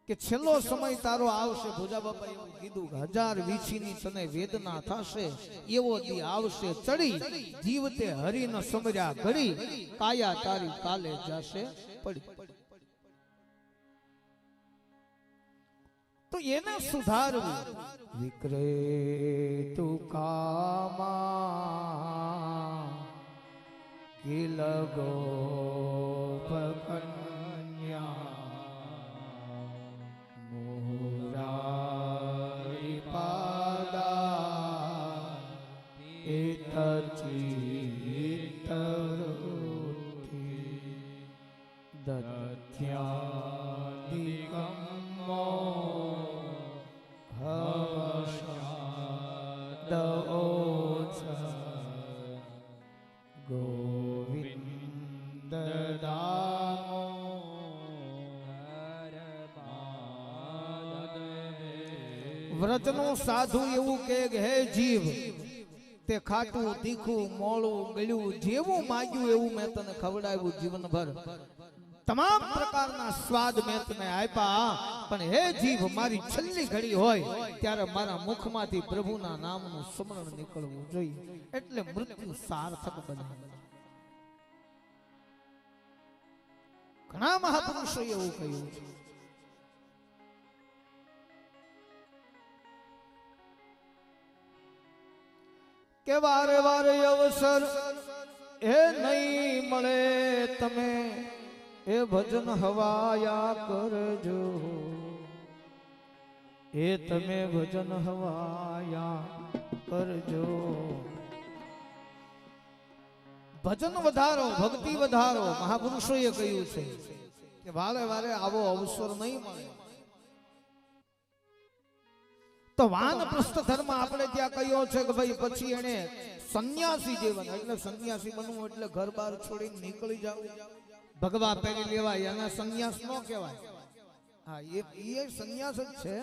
કે છેલ્લો સમય તારો આવશે. ભોજા બાપા એવું કીધું કે 1000 વીછીની તને વેદના થશે, એવો દી આવશે ચડી, જીવતે હરી ન સમર્યા ઘડી, કાયા તારી કાલે જાશે પડી. તો એને સુધારવું. વિક્રેતુ કામા કિલ ગોપકન્યા મુરારી પાદા એત ચિત્તવૃત્તિ દધ્યાદિકમ્મો હવશાદ ઓચ ગોવિંદ દામો વ્રતનો સાધુ એવું કે હે જીવ, તે ખાટું તીખું મોળું ગળ્યું જેવું માંગ્યું એવું મેં તને ખવડાવ્યું જીવનભર. તમામ પ્રકારના સ્વાદ મેં તને આપ્યા, પણ હે જીવ, મારી છેલ્લી ઘડી હોય ત્યારે મારા મુખમાંથી પ્રભુના નામનું સ્મરણ નીકળવું જોઈએ, એટલે મૃત્યુ સાર્થક બને. ઘણા મહાપુરુષોએ એવું કહ્યું છે. કે વારે વારે અવસર એ નહીં મળે, તમે એ ભજન હવાયા કરજો, એ તમે ભજન હવાયા કરજો. ભજન વધારો, ભક્તિ વધારો. મહાપુરુષોએ કહ્યું છે કે વારે વારે આવો અવસર નહીં મળે. તો વાનપ્રસ્થ ધર્મ આપણે ત્યાં કહ્યો છે કે ભાઈ પછી એને સંન્યાસી જીવન, એટલે સંન્યાસી બનવું એટલે ઘર બાર છોડીને નીકળી જવું, ભગવા પહેરી લેવાય, એને સંન્યાસ ન કહેવાય. હા, એ સંન્યાસ જ છે,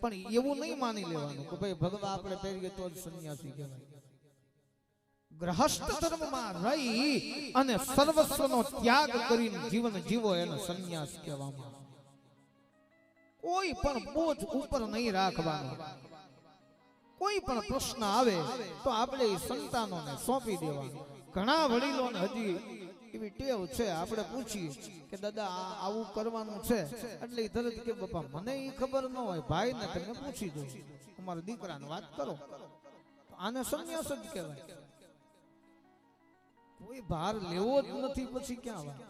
પણ એવું નહીં માની લેવાનું કે ભાઈ ભગવા આપણે પહેરીએ તો જ સંન્યાસી કહેવાય. ગ્રહસ્થ ધર્મમાં રહી અને સર્વસ્વનો ત્યાગ કરીને જીવન જીવો એને સંન્યાસ કહેવામાં. કોઈ પણ બોજ ઉપર નહીં રાખવાનો. કોઈ પણ પ્રશ્ન આવે તો આપણે એ સંતાનોને સોંપી દેવાનું. ઘણા વડીલોને હજી એવી ટેવ છે, આપણે પૂછીએ કે દાદા આવું કરવાનું છે, એટલે એ તરત કે બાપા મને એ ખબર ન હોય, ભાઈ ને તમે પૂછી દો, અમારા દીકરાને વાત કરો. આને સંન્યાસ જ કહેવાય. કોઈ ભાર લેવો જ નથી, પછી ક્યાં વાત.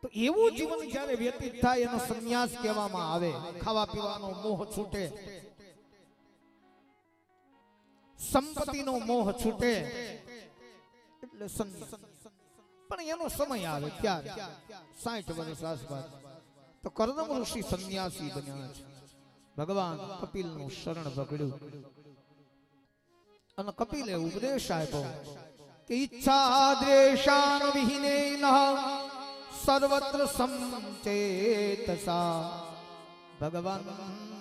તો એવું જીવન જ્યારે વ્યતીત થાય એનો સંન્યાસ કહેવામાં આવે. ખાવા પીવાનો મોહ છૂટે, સંપત્તિનો મોહ છૂટે, એટલે સંન્યાસ. પણ એનો સમય આવે ત્યારે 60 વર્ષ આસપાસ તો કર્દમ ઋષિ સંન્યાસી બન્યા છે. ભગવાન કપિલનું શરણ પકડ્યું અને કપિલે ઉપદેશ આપ્યો કે ઈચ્છા દ્વેષાન વિહીનેન સર્વત્ર સમચેતસા ભગવાન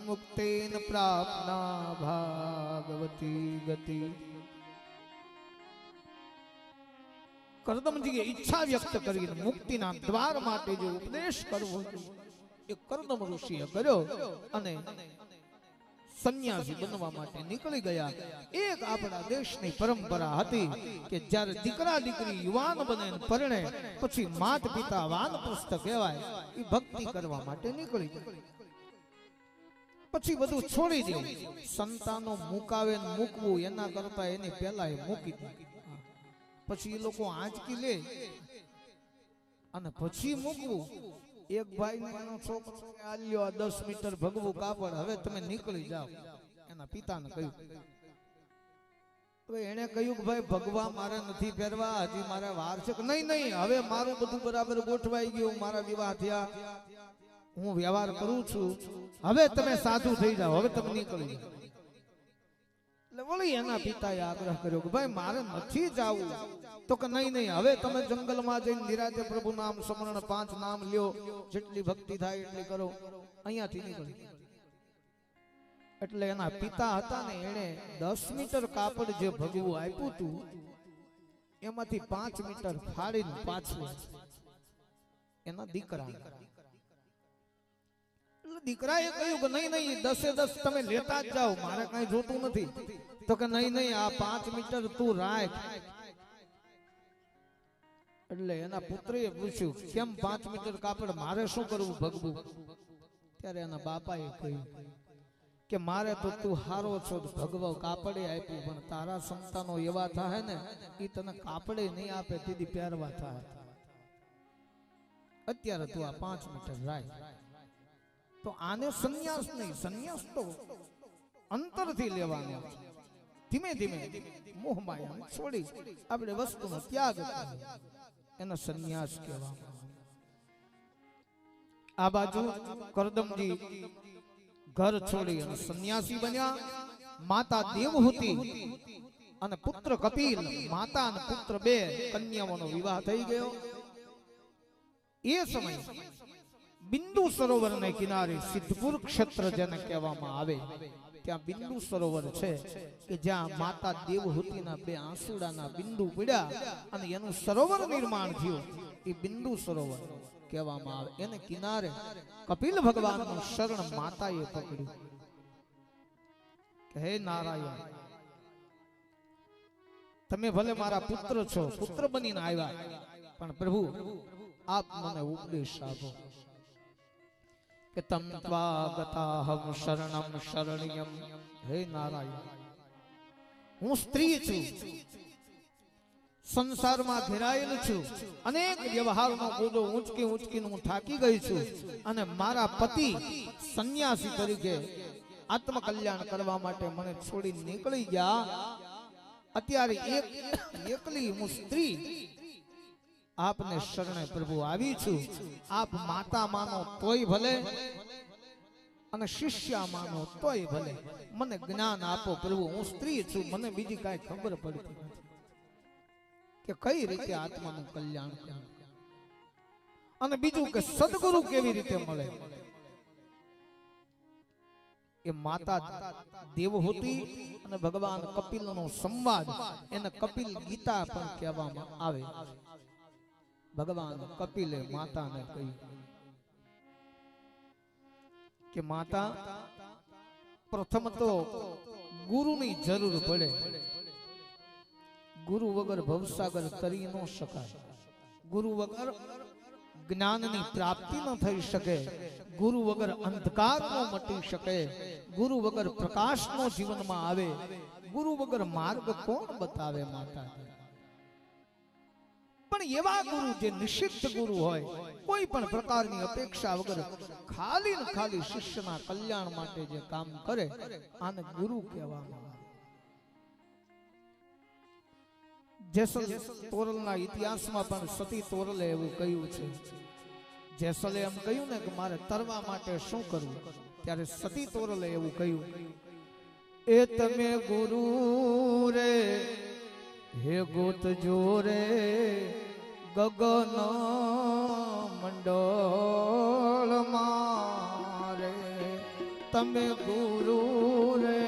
મુક્તેન પ્રાપ્ના ભાગવતી ગતિ. કર્દમજીએ ઈચ્છા વ્યક્ત કરીને મુક્તિના દ્વાર માટે જે ઉપદેશ કરવો એ કર્દમ ઋષિએ કર્યો અને સંન્યાસી બનવા માટે નીકળી ગયા. એક આપણા દેશની પરંપરા હતી કે જ્યારે દીકરા દીકરી યુવાન બને પરણે પછી માત પિતા વાનપ્રસ્થ કહેવાય, એ ભક્તિ કરવા માટે નીકળી જાય. પછી બધું છોડી દે. સંતાનો મુકાવે ને મૂકવું એના કરતા એની પહેલા એ મૂકી દે. પછી એ લોકો આંચકી લે અને પછી મૂકવું. એક ભાઈ એનો છોકરો આલ્યો 10 મીટર ભગવું કાપડ, હવે તમે નીકળી જાઓ. એના પિતાને કહ્યું. તો એને કહ્યું કે ભાઈ ભગવા મારે નથી પહેરવા, હજી મારે વાર છે. નહીં નહીં, હવે મારું બધું બરાબર ગોઠવાઈ ગયું, મારા વિવાહ થયા, હું વ્યવહાર કરું છું, હવે તમે સાધુ થઈ જાઓ, હવે તમે નીકળી જાઓ. એટલે વળી એના પિતાએ આગ્રહ કર્યો કે ભાઈ મારે નથી જાવું. તો કે નહીં નહીં, હવે તમે જંગલમાં જઈને નિરાતે પ્રભુ નામ સ્મરણ 5 નામ લ્યો, જેટલી ભક્તિ થાય એટલી કરો, અહીંયાથી નીકળી. એટલે એના પિતા હતા ને, એને 10 મીટર કાપડ જે ભગવું આપ્યું હતું એમાંથી 5 મીટર ફાડીને પાછું એના દીકરા એટલે દીકરાએ કહ્યું કે નહીં નહીં 10 તમે લેતા જ જાઓ, મારે કઈ જોતું નથી. તો કે નહીં નહીં આ 5 મીટર તું રાખ. એટલે એના પુત્રએ પૂછ્યું કેમ 5 મીટર કાપડ, મારે શું કરવું ભગવું? ત્યારે એના બાપાએ કહ્યું કે મારે તો તું હારો છો, ભગવો કાપડે આપ્યું, પણ તારા સંતાનો એવા થાય ને એ તને કાપડે નહીં આપે, દીદી પહેરવા થાય. અત્યારે તું આ 5 મીટર રાખ. તો આને સંન્યાસ નહીં, સંન્યાસ તો અંતરથી લેવાનો છે. ધીમે ધીમે મોહ માયા છોડી આપણે વસ્તુનો ત્યાગ કરવો, એનો સંન્યાસ કહેવામાં. આ બાજુ કરદમજી ઘર છોડી અને સંન્યાસી બન્યા. માતા દેવહૂતિ અને પુત્ર કપિલ, માતા અને પુત્ર બે કન્યાઓનો વિવાહ થઈ ગયો. એ સમય બિંદુ સરોવરને કિનારે સિદ્ધપુર ક્ષેત્ર જેને કહેવામાં આવે, ત્યાં બિંદુ સરોવર છે કે જ્યાં માતા દેવહૂતિના બે આંસુડાના બિંદુ પડ્યા અને એનું સરોવર નિર્માણ થયું. એ બિંદુ સરોવર કહેવામાં આવે. એને કિનારે કપિલ ભગવાનનું શરણ માતાએ પકડ્યું કે હે નારાયણ, તમે ભલે મારા પુત્ર છો, પુત્ર બનીને આવ્યા, પણ પ્રભુ આપ મને ઉપદેશ આપો કે તમ ત્વાગતાહમ શરણમ શરણ્યમ. હે નારાયણ, હું સ્ત્રી છું, સંસારમાં ઘેરાયેલ છું, અનેક વ્યવહારનો બોજો ઊંચકી ઊંચકીને હું થાકી ગઈ છું, અને મારા પતિ સંન્યાસી તરીકે આત્મકલ્યાણ કરવા માટે મને છોડી નીકળી ગયા. અત્યારે એકલી હું સ્ત્રી આપને શરણે પ્રભુ આવી છું. આપ માતા માનો તોય ભલે અને શિષ્ય માનો તોય ભલે, મને જ્ઞાન આપો પ્રભુ. હું સ્ત્રી છું, મને બીજી કાંઈ ખબર પડતી નથી કે કઈ રીતે આત્માનું કલ્યાણ કરવું, અને બીજું કે સદગુરુ કેવી રીતે મળે. એ માતા દેવહૂતિ અને ભગવાન કપિલનો સંવાદ, એને કપિલ ગીતા પણ કહેવામાં આવે. ભગવાન કપિલે માતાને કહ્યું કે માતા, પ્રથમ તો ગુરુની જરૂર પડે. ગુરુ વગર ભવસાગર તરી ન શકાય. ગુરુ વગર જ્ઞાનની પ્રાપ્તિ ન થઈ શકે. ગુરુ વગર અંધકાર ન મટી શકે. ગુરુ વગર પ્રકાશ નો જીવનમાં આવે. ગુરુ વગર માર્ગ કોણ બતાવે માતા? પણ એવા ગુરુ જે નિષિદ્ધ ગુરુ હોય, કોઈ પણ પ્રકારની અપેક્ષા વગર ખાલી ને ખાલી શિષ્યના કલ્યાણ માટે જે કામ કરે, આને ગુરુ કહેવામાં આવે. જેસલ તોરલના ઇતિહાસમાં પણ સતી તોરલે એવું કહ્યું છે. જેસલે એમ કહ્યું ને કે મારે તરવા માટે શું કરવું, ત્યારે સતી તોરલે એવું કહ્યું, એ તમે ગુરુ રે હે ગોત જોરે ગગન મંડળ મારે. તમે ગુરુ રે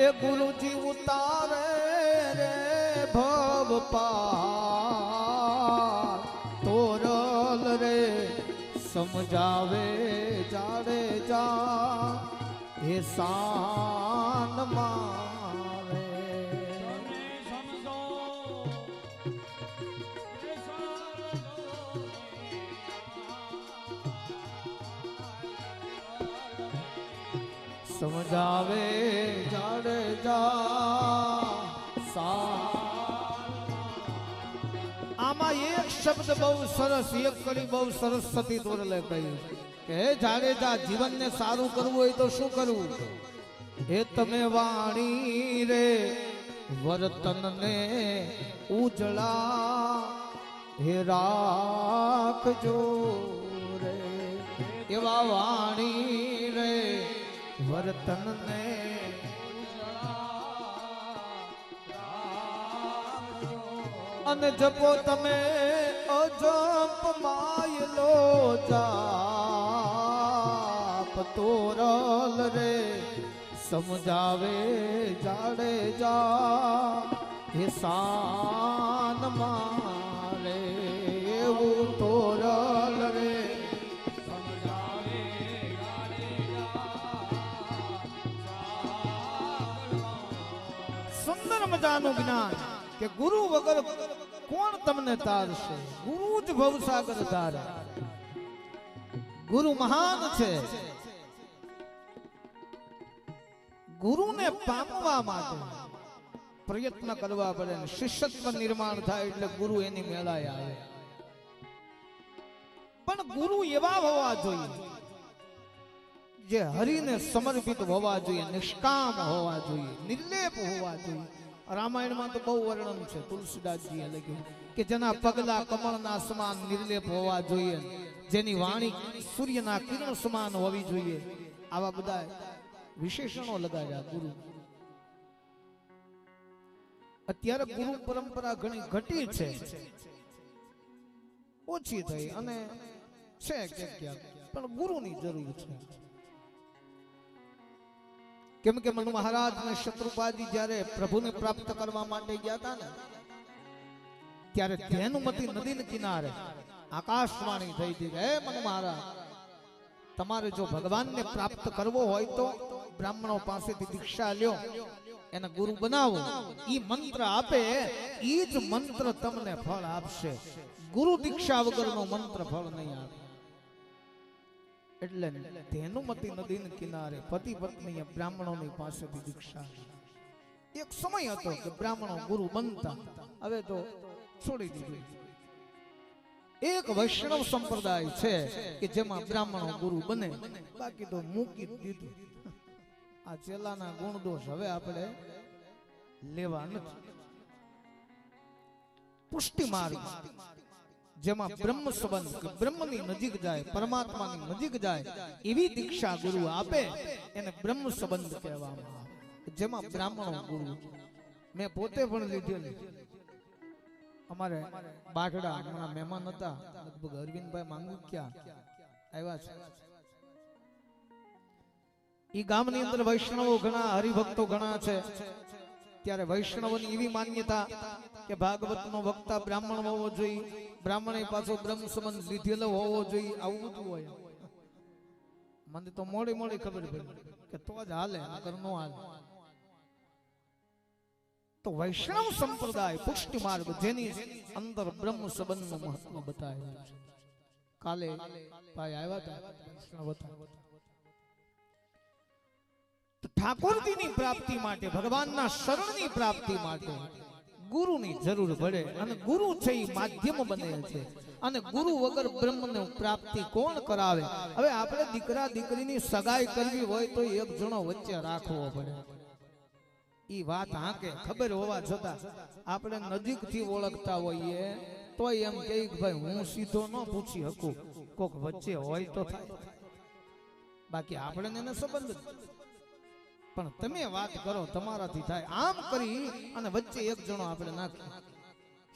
એ ગુરુજી ઉતારે રે ભવ પાર. તોરલ રે સમજાવે જાડેજા હે શાન મારે. સમજાવે જાડેજા આમાં એક શબ્દ બહુ સરસ, એક કડી બહુ સરસ સતી તોરલે કહ્યું કે હે જાડેજા, જીવનને સારું કરવું હોય તો શું કરવું? હે તમે વાણી રે વર્તનને ઉજળા હે રાખજો રે. એવા વાણી રે વર્તનને અને જપો તમે અજપ માયલો જાપ. તોરલ રે સમજાવે જાડેજા હે સાન મારે એવું તોરલ રે સુંદર મજાનું જ્ઞાન કે ગુરુ વગર કોણ તમને તારશે? ગુરુ જ ભવસાગર તારે. ગુરુ મહાન છે. ગુરુને પામવા માટે પ્રયત્ન કરવા પડે. શિષ્યત્વ નિર્માણ થાય એટલે ગુરુ એની મેળાએ આવે. પણ ગુરુ એવા હોવા જોઈએ જે હરિને સમર્પિત હોવા જોઈએ, નિષ્કામ હોવા જોઈએ, નિર્લેપ હોવા જોઈએ. રામાયણમાં તો બહુ વર્ણન છે, તુલસીદાસજીએ લખ્યું કે જેના પગલા કમળના સમાન નિર્લેપ હોવા જોઈએ, જેની વાણી સૂર્યના કિરણ સમાન હોવી જોઈએ. આવા બધા વિશેષણો લગાવ્યા ગુરુ. અત્યારે ગુરુ પરંપરા ઘણી ઘટી છે, ઓછી થઈ અને છે ક્યાંક, પણ ગુરુની જરૂર છે. કેમ કે મનુ મહારાજ ને શત્રુપાજી જ્યારે પ્રભુને પ્રાપ્ત કરવા માટે ગયા હતા ને, ત્યારે ધેનુમતી નદીને કિનારે આકાશવાણી થઈ હતી કે હે મનુ મહારાજ, તમારે જો ભગવાનને પ્રાપ્ત કરવો હોય તો બ્રાહ્મણો પાસેથી દીક્ષા લ્યો, એને ગુરુ બનાવો. ઈ મંત્ર આપે, ઈ જ મંત્ર તમને ફળ આપશે. ગુરુ દીક્ષા વગરનો મંત્ર ફળ નહીં આપે. એટલે ધેનુમતી નદીને કિનારે પતિ પત્નીએ બ્રાહ્મણોની પાસેથી દીક્ષા. એક સમય હતો કે બ્રાહ્મણો ગુરુ બનતા, હવે તો છોડી દીધું. એક વૈષ્ણવ સંપ્રદાય છે કે જેમાં બ્રાહ્મણો ગુરુ બને, બાકી તો મૂકી દીધું. આ ચેલાના ગુણ દોષ હવે આપણે લેવા નથી. પુષ્ટિ માર્ગ જેમાં બ્રહ્મ સંબંધ, બ્રહ્મની નજીક જાય, પરમાત્માની નજીક જાય, એવી દીક્ષા ગુરુ આપે એને બ્રહ્મ સંબંધ કહેવામાં આવે. જેમાં બ્રાહ્મણો ગુરુ. મેં પોતે પણ લીધેલી. અમારે બાગડા હમણાં મહેમાન હતા, લગભગ અરવિંદભાઈ માંગુકિયા આવ્યા છે. ઈ ગામની અંદર વૈષ્ણવો ઘણા, હરિભક્તો ઘણા છે. ત્યારે વૈષ્ણવની એવી માન્યતા કે ભાગવતનો વક્તા બ્રાહ્મણ હોવો જોઈએ, બ્રાહ્મણે પાછો બ્રહ્મ સંબંધ લીધેલો હોવો જોઈએ. આવું બધું હોય. મને તો મોડી મોડી ખબર પડી કે તો જ હાલે, નકર નો હાલે. તો વૈષ્ણવ સંપ્રદાય પુષ્ટિ માર્ગ જેની અંદર બ્રહ્મ સંબંધનું મહત્વ બતાવ્યું છે. કાલે ભાઈ આવ્યા હતા, વૈષ્ણવ હતા. ઠાકોરજીની પ્રાપ્તિ માટે, ભગવાનના શરણની પ્રાપ્તિ માટે ગુરુની જરૂર પડે. અને ગુરુ છે એ માધ્યમ બને છે. અને ગુરુ વગર બ્રહ્મની પ્રાપ્તિ કોણ કરાવે? હવે આપણે દીકરા દીકરીની સગાઈ કરવી હોય તો એક જણો વચ્ચે રાખવો પડે. ઈ વાત હાકે ખબર હોવા છતાં આપણે નજીકથી ઓળખતા હોઈએ તો એમ કે ભાઈ હું સીધો ન પૂછી શકું, કોક વચ્ચે હોય તો થાય. બાકી આપણે એને સંબંધ. પણ તમે વાત કરો, તમારાથી થાય. આમ કરી અને વચ્ચે એક જણો આપણે નાખીએ.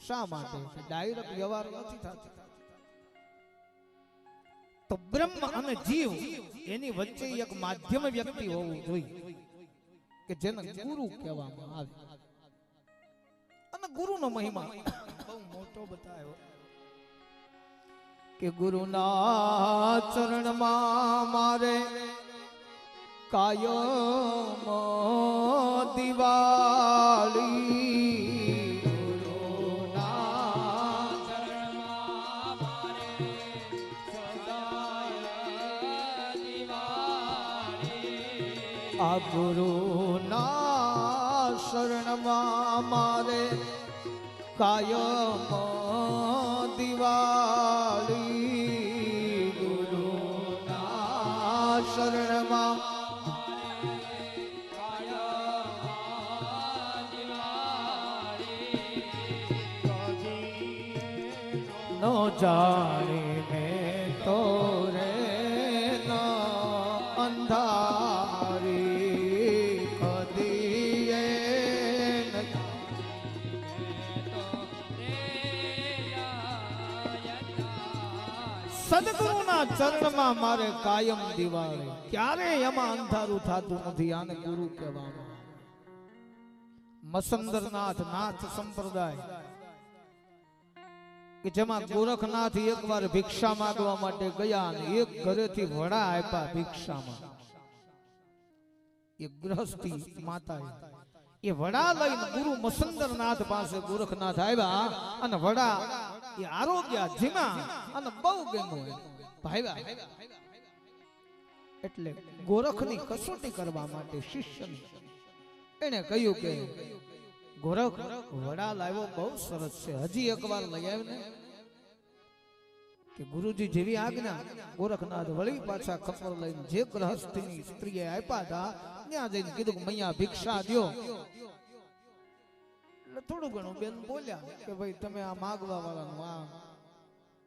શા માટે? ડાયરેક્ટ વ્યવહાર નથી થતો. તો બ્રહ્મ અને જીવ એની વચ્ચે એક માધ્યમ વ્યક્તિ હોવું જોઈએ કે જેને ગુરુ કહેવામાં આવે. અને ગુરુનો મહિમા બહુ મોટો બતાવ્યો કે ગુરુના ચરણમાં મારે કાયમ દિવાળી. ગુરુના ચરણમાં મારે સદાય દિવાળી. આ ગુરુના શરણમાં મારે કાયમ દિવાળી. ગુરુના શરણમાં નો જાણીને તો રે ન અંધારી કદીએ. સદગુરુના ચરણમાં મારે કાયમ દિવાળી. ક્યારે એમાં અંધારું થતું નથી. આને ગુરુ કહેવામાં. મસંદરનાથ નાથ સંપ્રદાય કે જેમાં ગોરખનાથ એકવાર ભિક્ષા માંગવા માટે ગયા અને એક ઘરેથી વડા આપ્યા ભિક્ષામાં. એ ગ્રહસ્થી માતાએ એ વડા લઈને ગુરુ મસંદરનાથ પાસે ગોરખનાથ આવ્યા અને વડા એ આરોગ્ય જીમા અને બહુ ગમ્યું ભાવ્યા. એટલે ગોરખની કસોટી કરવા માટે શિષ્યની એને કહ્યું કે ગોરખ વડા લાવ્યો બહુ સરસ છે, હજી એકવાર લઈ આવ ને. કે ગુરુજી જેવી આજ્ઞા. ગોરખનાથ વળી પાછા ખપર લઈને જે ગ્રહસ્થની સ્ત્રીએ આપ્યા હતા ત્યાં જઈને કીધું કે મૈયા ભિક્ષા દ્યો. એટલે થોડું ઘણું બેન બોલ્યા કે ભાઈ તમે આ માગવા વાળાનું આ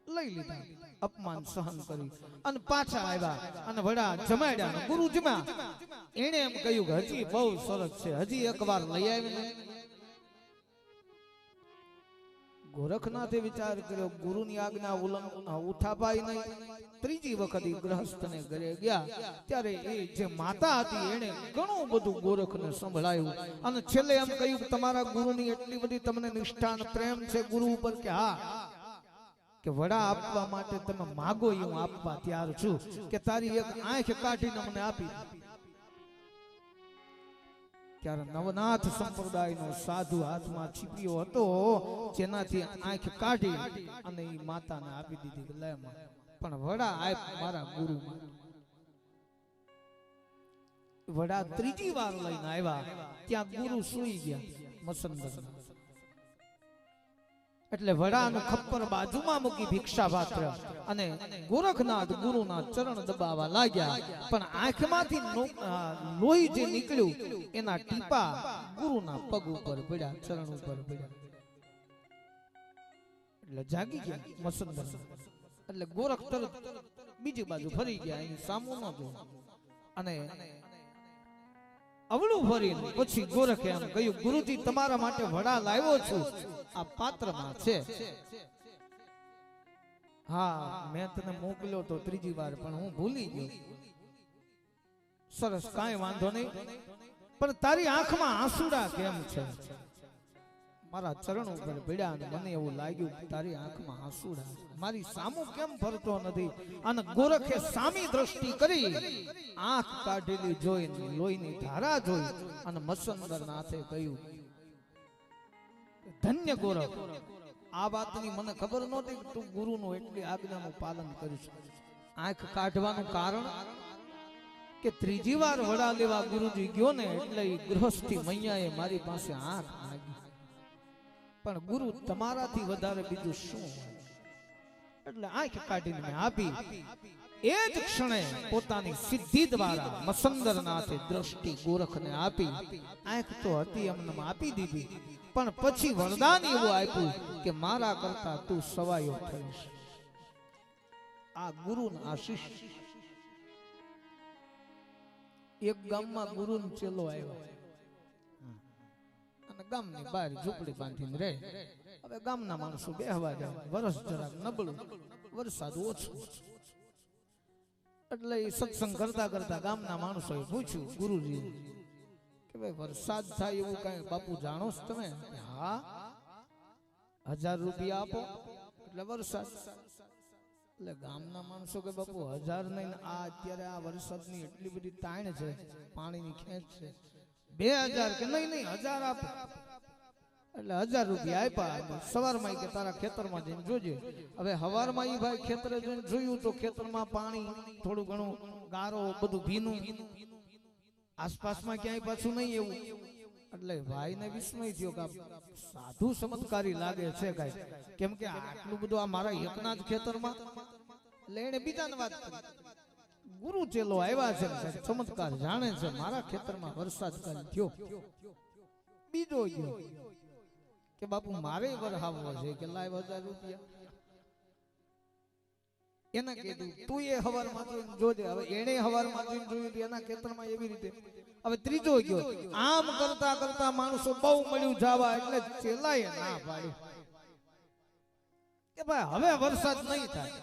લઈ લીધા, અપમાન સહન કરી અને પાછા આવ્યા અને વડા જમાડ્યા. ગુરુ જમા એને એમ કહ્યું કે હજી બહુ સરસ છે, હજી એકવાર લઈ આવીને. ગોરખનાથે વિચાર કર્યો ગુરુની આજ્ઞા ઉઠાપાય નહીં. ત્રીજી વખત ગ્રહસ્થને ઘરે ગયા ત્યારે એ જે માતા હતી એને ઘણું બધું ગોરખને સંભળાયું અને છેલ્લે એમ કહ્યું કે તમારા ગુરુની એટલી બધી તમને નિષ્ઠા અને પ્રેમ છે ગુરુ ઉપર કે હા કે વડા આપવા માટે તમે માગો એ હું આપવા તૈયાર છું, કે તારી એક આંખ કાઢીને મને આપી. ત્યારે નવનાથ સંપ્રદાયનો સાધુ હાથમાં છીપ્યો હતો જેનાથી આંખ કાઢી અને એ માતાને આપી દીધી. લે પણ વડા આપ મારા ગુરુ. વડા ત્રીજી વાર લઈને આવ્યા ત્યાં ગુરુ સૂઈ ગયા મસંદર. એટલે વડાનું ખપ્પર બાજુમાં મૂકી ભિક્ષા પાત્ર અને ગોરખનાથ ગુરુના ચરણ દબાવવા લાગ્યા. પણ આંખમાંથી લોહી જે નીકળ્યું એના ટીપા ગુરુના પગ ઉપર પડ્યા, ચરણ ઉપર પડ્યા. એટલે જાગી ગયા મસંદર. એટલે ગોરખ તરત બીજી બાજુ ફરી ગયા, એની સામું ન જોયું અને અવળું ફરીને પછી ગોરખે એમ કહ્યું ગુરુજી તમારા માટે વડા લાવ્યો છું, આ પાત્રમાં છે. હા મેં તને મોકલ્યો તો ત્રીજી વાર પણ હું ભૂલી ગયો. સરસ કાંઈ વાંધો નહીં, પણ તારી આંખમાં આંસુડા કેમ છે? મારા ચરણ ઉપર પડ્યા અને મને એવું લાગ્યું તારી આંખમાં આંસુડા, મારી સામું કેમ ફરતો નથી? અને ગોરખે સામી દ્રષ્ટિ કરી, આંખ કાઢેલી જોઈ લોહીની ધારા જોઈ અને મસંદરનાથે કહ્યું ધન્ય ગોરખ, આ વાતની મને ખબર નહોતી કે તું ગુરુનું એટલી આજ્ઞાનું પાલન કરીશ. આંખ કાઢવાનું કારણ કે ત્રીજી વાર વડા લેવા ગુરુજી ગયો ને એટલે ગૃહસ્થી મૈયાએ મારી પાસે આંખ માંગી. પણ ગુરુ તમારાથી વધારે બીજું શું? એટલે આંખ કાઢીને મેં આપી. એ જ ક્ષણે પોતાની સિદ્ધિ દ્વારા મસંદરનાથે દ્રષ્ટિ ગોરખને આપી. આંખ તો હતી એમને આપી દીધી, પણ પછી વરદાન એવું આપ્યું કે મારા કરતા તું સવાયો થઈશ. આ ગુરુના આશીષ. એક ગામમાં ગુરુનો ચેલો આવ્યો અને ગામની બહાર ઝૂંપડી બાંધીને રહે. હવે ગામના માણસો બેહવા જાય, વરસ જરાક નબળું, વરસાદ ઓછો. એટલે એ સત્સંગ કરતા કરતા ગામના માણસોએ પૂછ્યું ગુરુજી કે ભાઈ વરસાદ થાય એવું કઈ બાપુ જાણો છો તમે? હા, 1000 રૂપિયા આપો એટલે વરસાદ. એટલે ગામના માણસો કે બાપુ 1000 નહીં, આ અત્યારે આ વરસાદની એટલી બધી તાણ છે, પાણીની ખેંચ છે, 2000 કે નહીં 1000 આપો. એટલે 1000 રૂપિયા આપ્યા. સવારમાં કે તારા ખેતરમાં જઈને જોજે. હવે હવારમાં એ ભાઈ ખેતરે જઈને જોયું તો ખેતરમાં પાણી થોડું ઘણું ગારો બધું ભીનું, આસપાસમાં ક્યાંય પાછું નહીં એવું. એટલે ભાઈને વિસ્મય થયો કે સાધુ ચમત્કારી લાગે છે કઈ, કેમ કે આટલું બધું આ મારા એકના જ ખેતરમાં. એટલે એને બીજાને વાત કરી, ગુરુ ચેલો આવ્યા છે ચમત્કાર જાણે છે, મારા ખેતરમાં વરસાદ કઈ થયો. બીજો ગયો કે બાપુ મારે વરહાવવો છે કે લાવ 1000 રૂપિયા. એના કીધું તું એ હવારમાં જોઈને જોજે. હવે એને હવારમાં જોઈને જોયું એના ખેતરમાં એવી રીતે. હવે ત્રીજો ગયો, આમ કરતા કરતા માણસો બહુ મળ્યું જવા, એટલે ચેલાએ ના પાડી કે ભાઈ હવે વરસાદ નહીં થાય.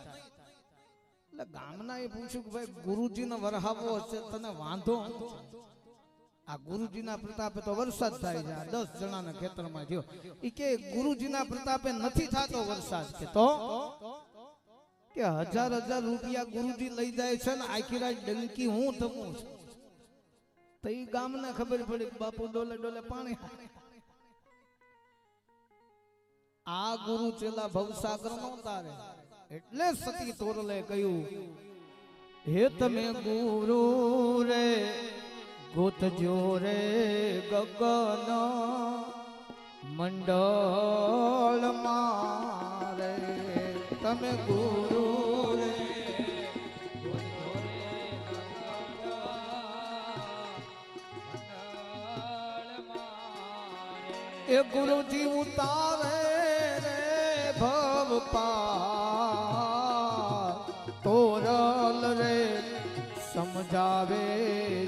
એટલે ગામના એ પૂછ્યું કે ભાઈ ગુરુજીને વરહાવો હશે તને વાંધો? આ ગુરુજીના પ્રતાપે તો વરસાદ થાય છે. આ 10 જણાના ખેતરમાં થયો. ઈ કે ગુરુજીના પ્રતાપે નથી થતો વરસાદ. કે તો કે 1000 રૂપિયા ગુરુજી લઈ જાય છે ને આખી રાત ડંકી હું થમું છું. તો ઈ ગામને ખબર પડી બાપુ ડોલે ડોલે પાણી. આ ગુરુ ચેલા ભવસાગર નો તારે. એટલે સતી તોરલે કહ્યું, હે તમે ગુરુ રે ગોતજો રે ગગન મંડળ મારે. તમે ગુરુ રે એ ગુરુજી ઉતારે રે ભવ પાર. તોરલ રે સમજાવે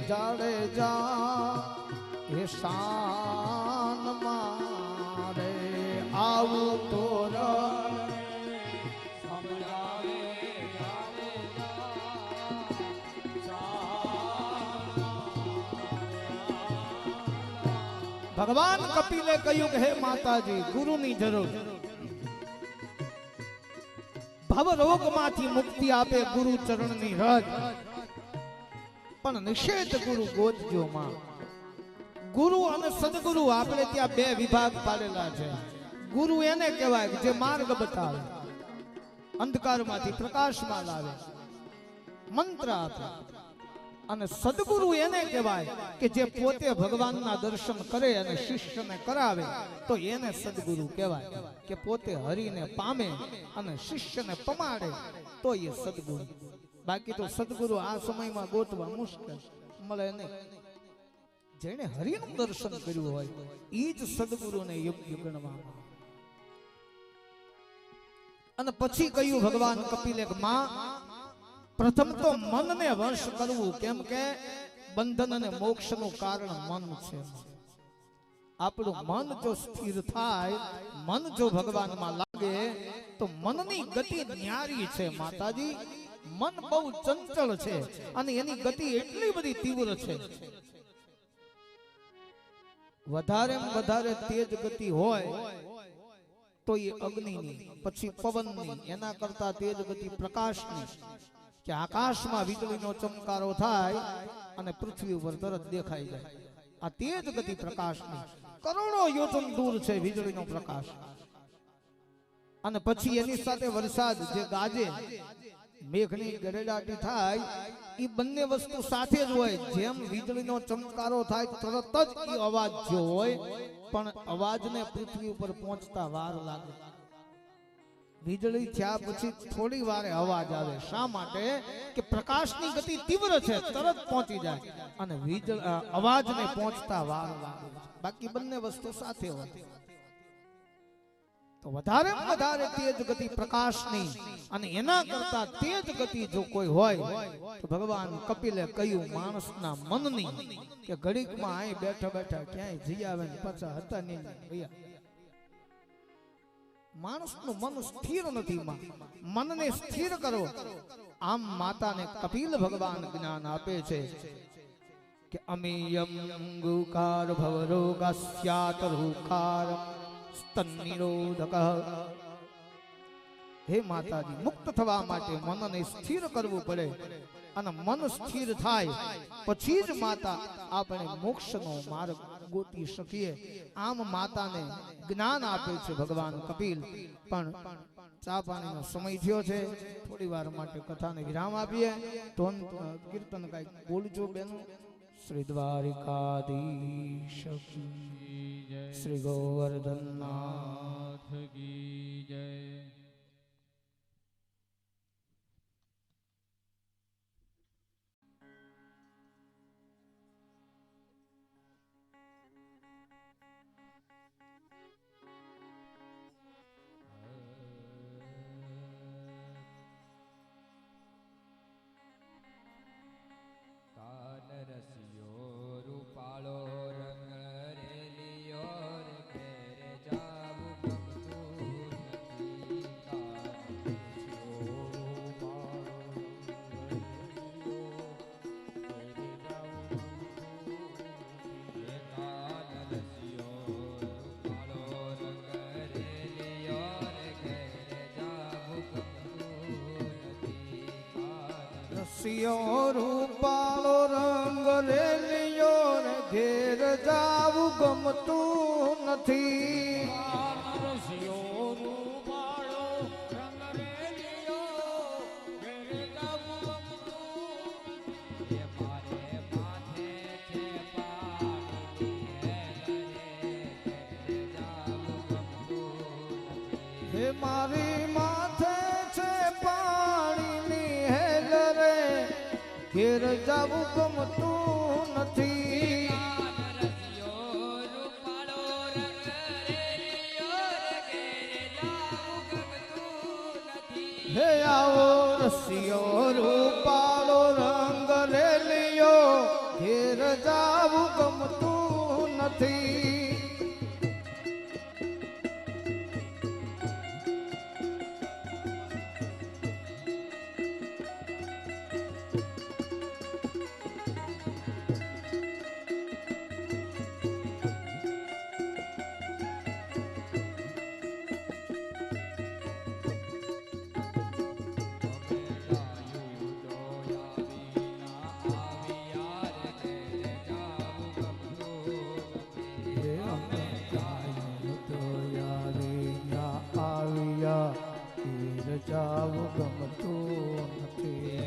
જાડેજા એ શાન મારે. આવું તોરલ સમજાવે ભગવાન કપિલે કહ્યું કે હે માતાજી, ગુરુની જરૂર. ભવ રોગમાંથી મુક્તિ આપે ગુરુ ચરણની રજ. પણ નિષેધ ગુરુ ગોતજો માં. ગુરુ અને સદગુરુ આપણે ત્યાં બે વિભાગ પાડેલા છે. ગુરુ એને કહેવાય જે માર્ગ બતાવે, અંધકારમાંથી પ્રકાશમાં લાવે, મંત્ર આપે. અને સદગુરુ એને કહેવાય કે જે પોતે ભગવાનના દર્શન કરે અને શિષ્યને કરાવે, તો એને સદગુરુ કહેવાય. કે પોતે હરિને પામે અને શિષ્યને પમાડે તો એ સદગુરુ. બાકી તો સદગુરુ આ સમયમાં ગોતવા મુશ્કેલ મળે નહીં. જેને હરિનું દર્શન કર્યું હોય એ જ સદગુરુને યોગ્ય ગણવામાં. અને પછી કહ્યું ભગવાન કપિલે, માં પ્રથમ તો મનને વશ કરવું. કેમ કે બંધન અને મોક્ષનું કારણ મન છે. આપણું મન જો સ્થિર થાય, મન જો ભગવાનમાં લાગે, તો મનની ગતિ ન્યારી છે માતાજી. મન બહુ ચંચળ છે અને એની ગતિ એટલી બધી તીવ્ર છે. વધારે તેજ ગતિ હોય તો એ અગ્નિની, પછી પવનની, એના કરતા તેજ ગતિ પ્રકાશની. કે આકાશમાં વીજળીનો ચમકારો થાય અને પૃથ્વી ઉપર તરત દેખાઈ જાય. આ તેજ ગતિ પ્રકાશની. કરોડો યોજન દૂર છે વીજળીનો પ્રકાશ. અને પછી એની સાથે વરસાદ જે ગાજે, મેઘની ગરેડાટી થાય, એ બંને વસ્તુ સાથે જ હોય. જેમ વીજળીનો ચમકારો થાય તરત જ એ અવાજ જો હોય, પણ અવાજને પૃથ્વી ઉપર પહોંચતા વાર લાગે. વીજળી થયા પછી થોડી વારે અવાજ આવે. શા માટે? કે પ્રકાશની ગતિ તીવ્ર છે, તરત પહોંચી જાય. અને અવાજને પહોંચતા વાર લાગે. બાકી બંને વસ્તુ સાથે હોય. તો વધારે તેજ ગતિ પ્રકાશની, અને એના કરતા તેજ ગતિ જો કોઈ હોય તો ભગવાન કપિલે કહ્યું માણસના મનની. કે ઘડીકમાં અહીં બેઠા બેઠા ક્યાંય જઈ આવે ને પાછા હતા નહીં ગયા. માણસનું મન સ્થિર નથી. મનને સ્થિર કરો. આમ માતાને કપિલ ભગવાન જ્ઞાન આપે છે કે અમિયમ ગુકાર ભવરોગસ્યાત રૂકાર સ્તન નિરોધક. હે માતાજી, મુક્ત થવા માટે મનને સ્થિર કરવું પડે. અને મન સ્થિર થાય પછી જ માતા આપણે મોક્ષનો માર્ગ ગોતી શકીએ. આમ માતાને જ્ઞાન આપે છે ભગવાન કપિલ. પણ ચા પાણીનો સમય થયો છે, થોડી વાર માટે કથાને વિરામ આપીએ. તો કીર્તન કઈક બોલજો બેનો. શ્રી દ્વારિકાધીશ શ્રી ગોવર્ધનનાથ કી જય. રસિયો રૂપાળો રંગ રેલિયો રે ઘેરે જાવું ગમતું રસિયો રૂપાળો રંગ રેલિયો ને ઘેર જાવું ગમતું નથી. રસિયો રૂપાળો રંગ રેલિયો ઘેર જાવું ગમતું નથી. મારે માથે છે પાણીની હેલ રે ઘેર જાવું ગમતું નથી. હે મારી માથે છે પાણીની હેલ રે ઘેર જાવું ગમતું નથી. હે આવો રસિયો રૂપાળો રંગ રેલિયો ઘેર જાવું ગમતું નથી. જાવું ગમતું નથી.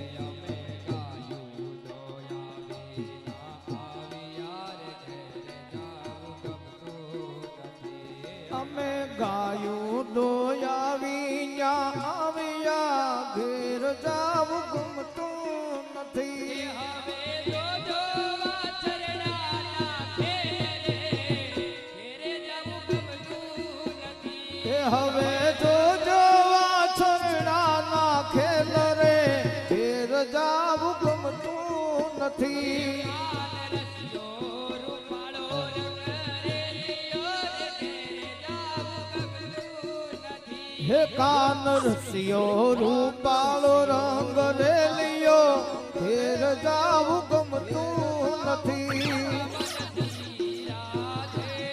અમે ગાયું દોયા વિના આવ્યા ઘેર જાવું ગમતું નથી. હવે જોજો વાછરડા ના ખેલ રે ઘેર જાવું ગમતું નથી. હે કાન રસિયો રૂપાળો રંગ રેલિયો ઘેર જાવું ગમતું નથી.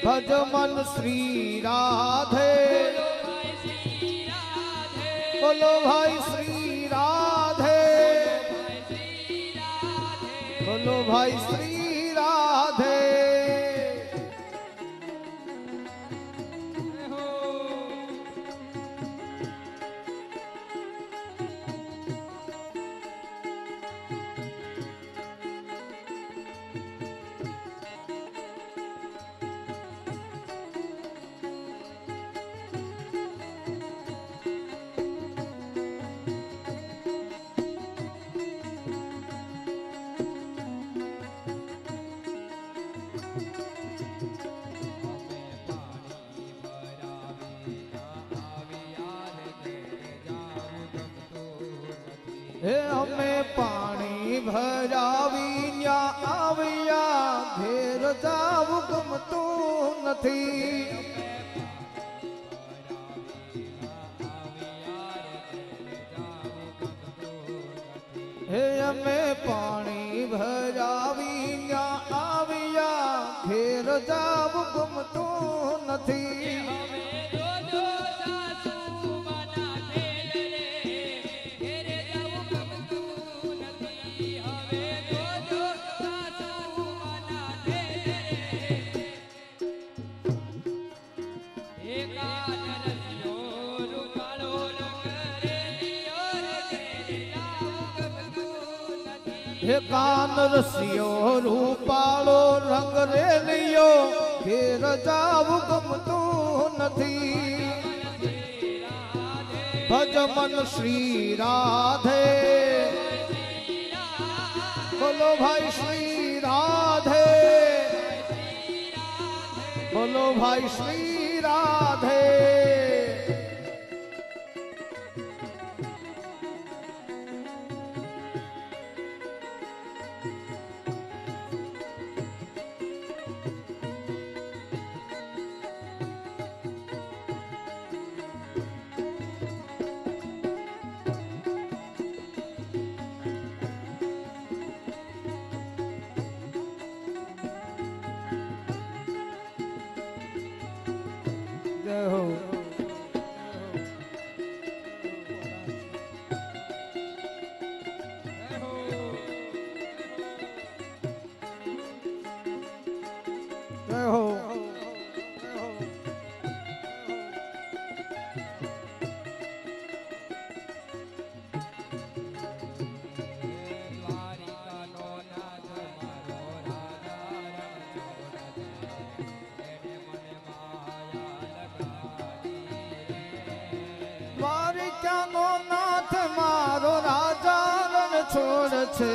ભજમન શ્રી રાધે બોલો ભાઈ શ્રી રાધે બોલો ભાઈ શ્રી રાધે. હે અમે પાણી ભરાવી ન્યા આવ્યા ઘેર જાવું ગમતું નથી. હે અમે પાણી ભરાવી ન્યા આવ્યા ઘેર જાવું ગમતું નથી. હે કાન રસિયો રૂપાળો રંગ રેલિયો ઘેર જાવું ગમતું નથી. ભજમન શ્રી રાધે બોલો ભાઈ શ્રી રાધે બોલો ભાઈ શ્રી રાધે. જય હો. જય હો. દુનિયાનો નાથ મારો રાજા રણ છોડ છે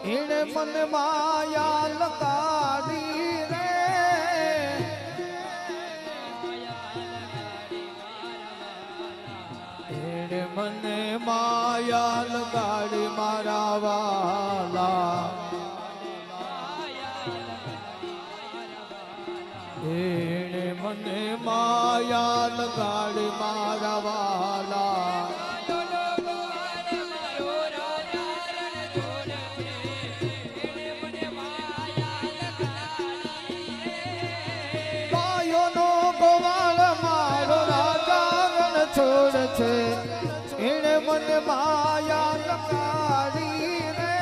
એણે મને માયા લગાડી રે એણે મને માયા લગાડી મારા વાલા એણે મને માયા લગાડી મારા વાલા ગાયોનો ગોવાળ મારો રાજા રણ છોડ છે એણે મને માયા લગાડી રે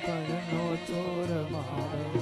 કરનો ચોર મારો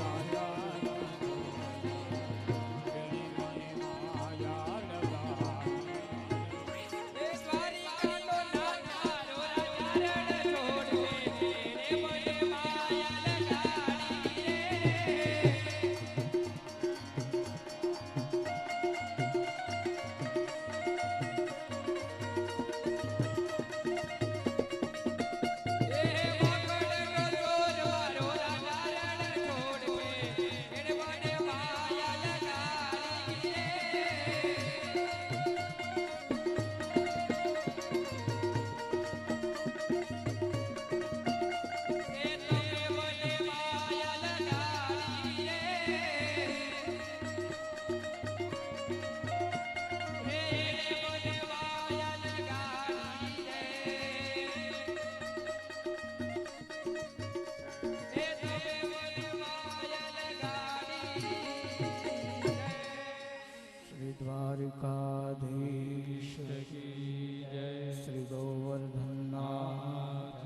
દ્વારિકાધીશ શ્રી ગોવર્ધનનાથ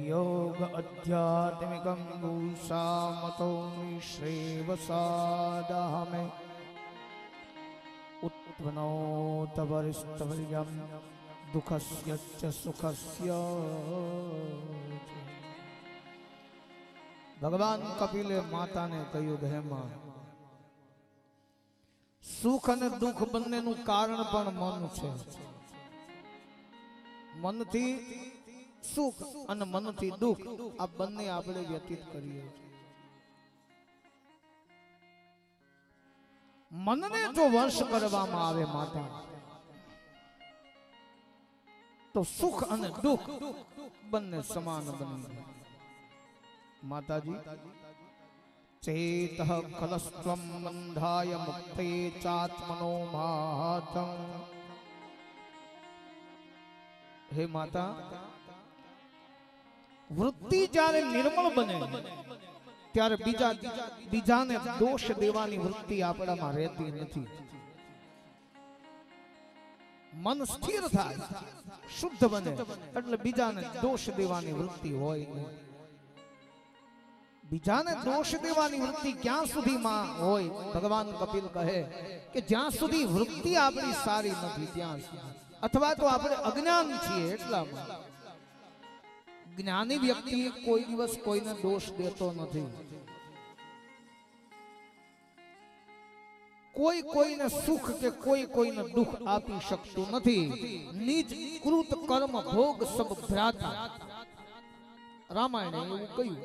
યોગ આધ્યાત્મિકં ગુસામતો શ્રેવસાદામે ઉત્પન્નોત વરિષ્ઠવર્યં દુઃખસ્ય ચ સુખસ્ય ભગવાન કપિલે માતાને કહ્યું હે માં સુખ અને દુઃખ બંનેનું કારણ પણ મન છે મનથી સુખ અને મનથી દુઃખ આ બંને આપણે વ્યતીત કરીએ મનને જો વશ કરવામાં આવે માતા તો સુખ અને દુઃખ બંને સમાન બની માતાજી ચેત ખલસ્ત્વમ બંધાય મુક્તે ચાત્મનો માતં હે માતા વૃત્તિ જ્યારે નિર્મળ બને ત્યારે બીજાને દોષ દેવાની વૃત્તિ આપણામાં રહેતી નથી મન સ્થિર થાય શુદ્ધ બને એટલે બીજાને દોષ દેવાની વૃત્તિ હોય નહીં બીજાને દોષ દેવાની વૃત્તિ ક્યાં સુધીમાં હોય ભગવાન કપિલ કહે કે જ્યાં સુધી વૃત્તિ આપણી સારી નથી ત્યાં સુધી અથવા તો આપણે અજ્ઞાન છીએ એટલામાં જ્ઞાની વ્યક્તિ કોઈ દિવસ કોઈને દોષ દેતો નથી કોઈ કોઈને સુખ કે કોઈ કોઈને દુઃખ આપી શકતું નથી નિજ કૃત કર્મ ભોગ સબ ભ્રાતા રામાયણે એવું કહ્યું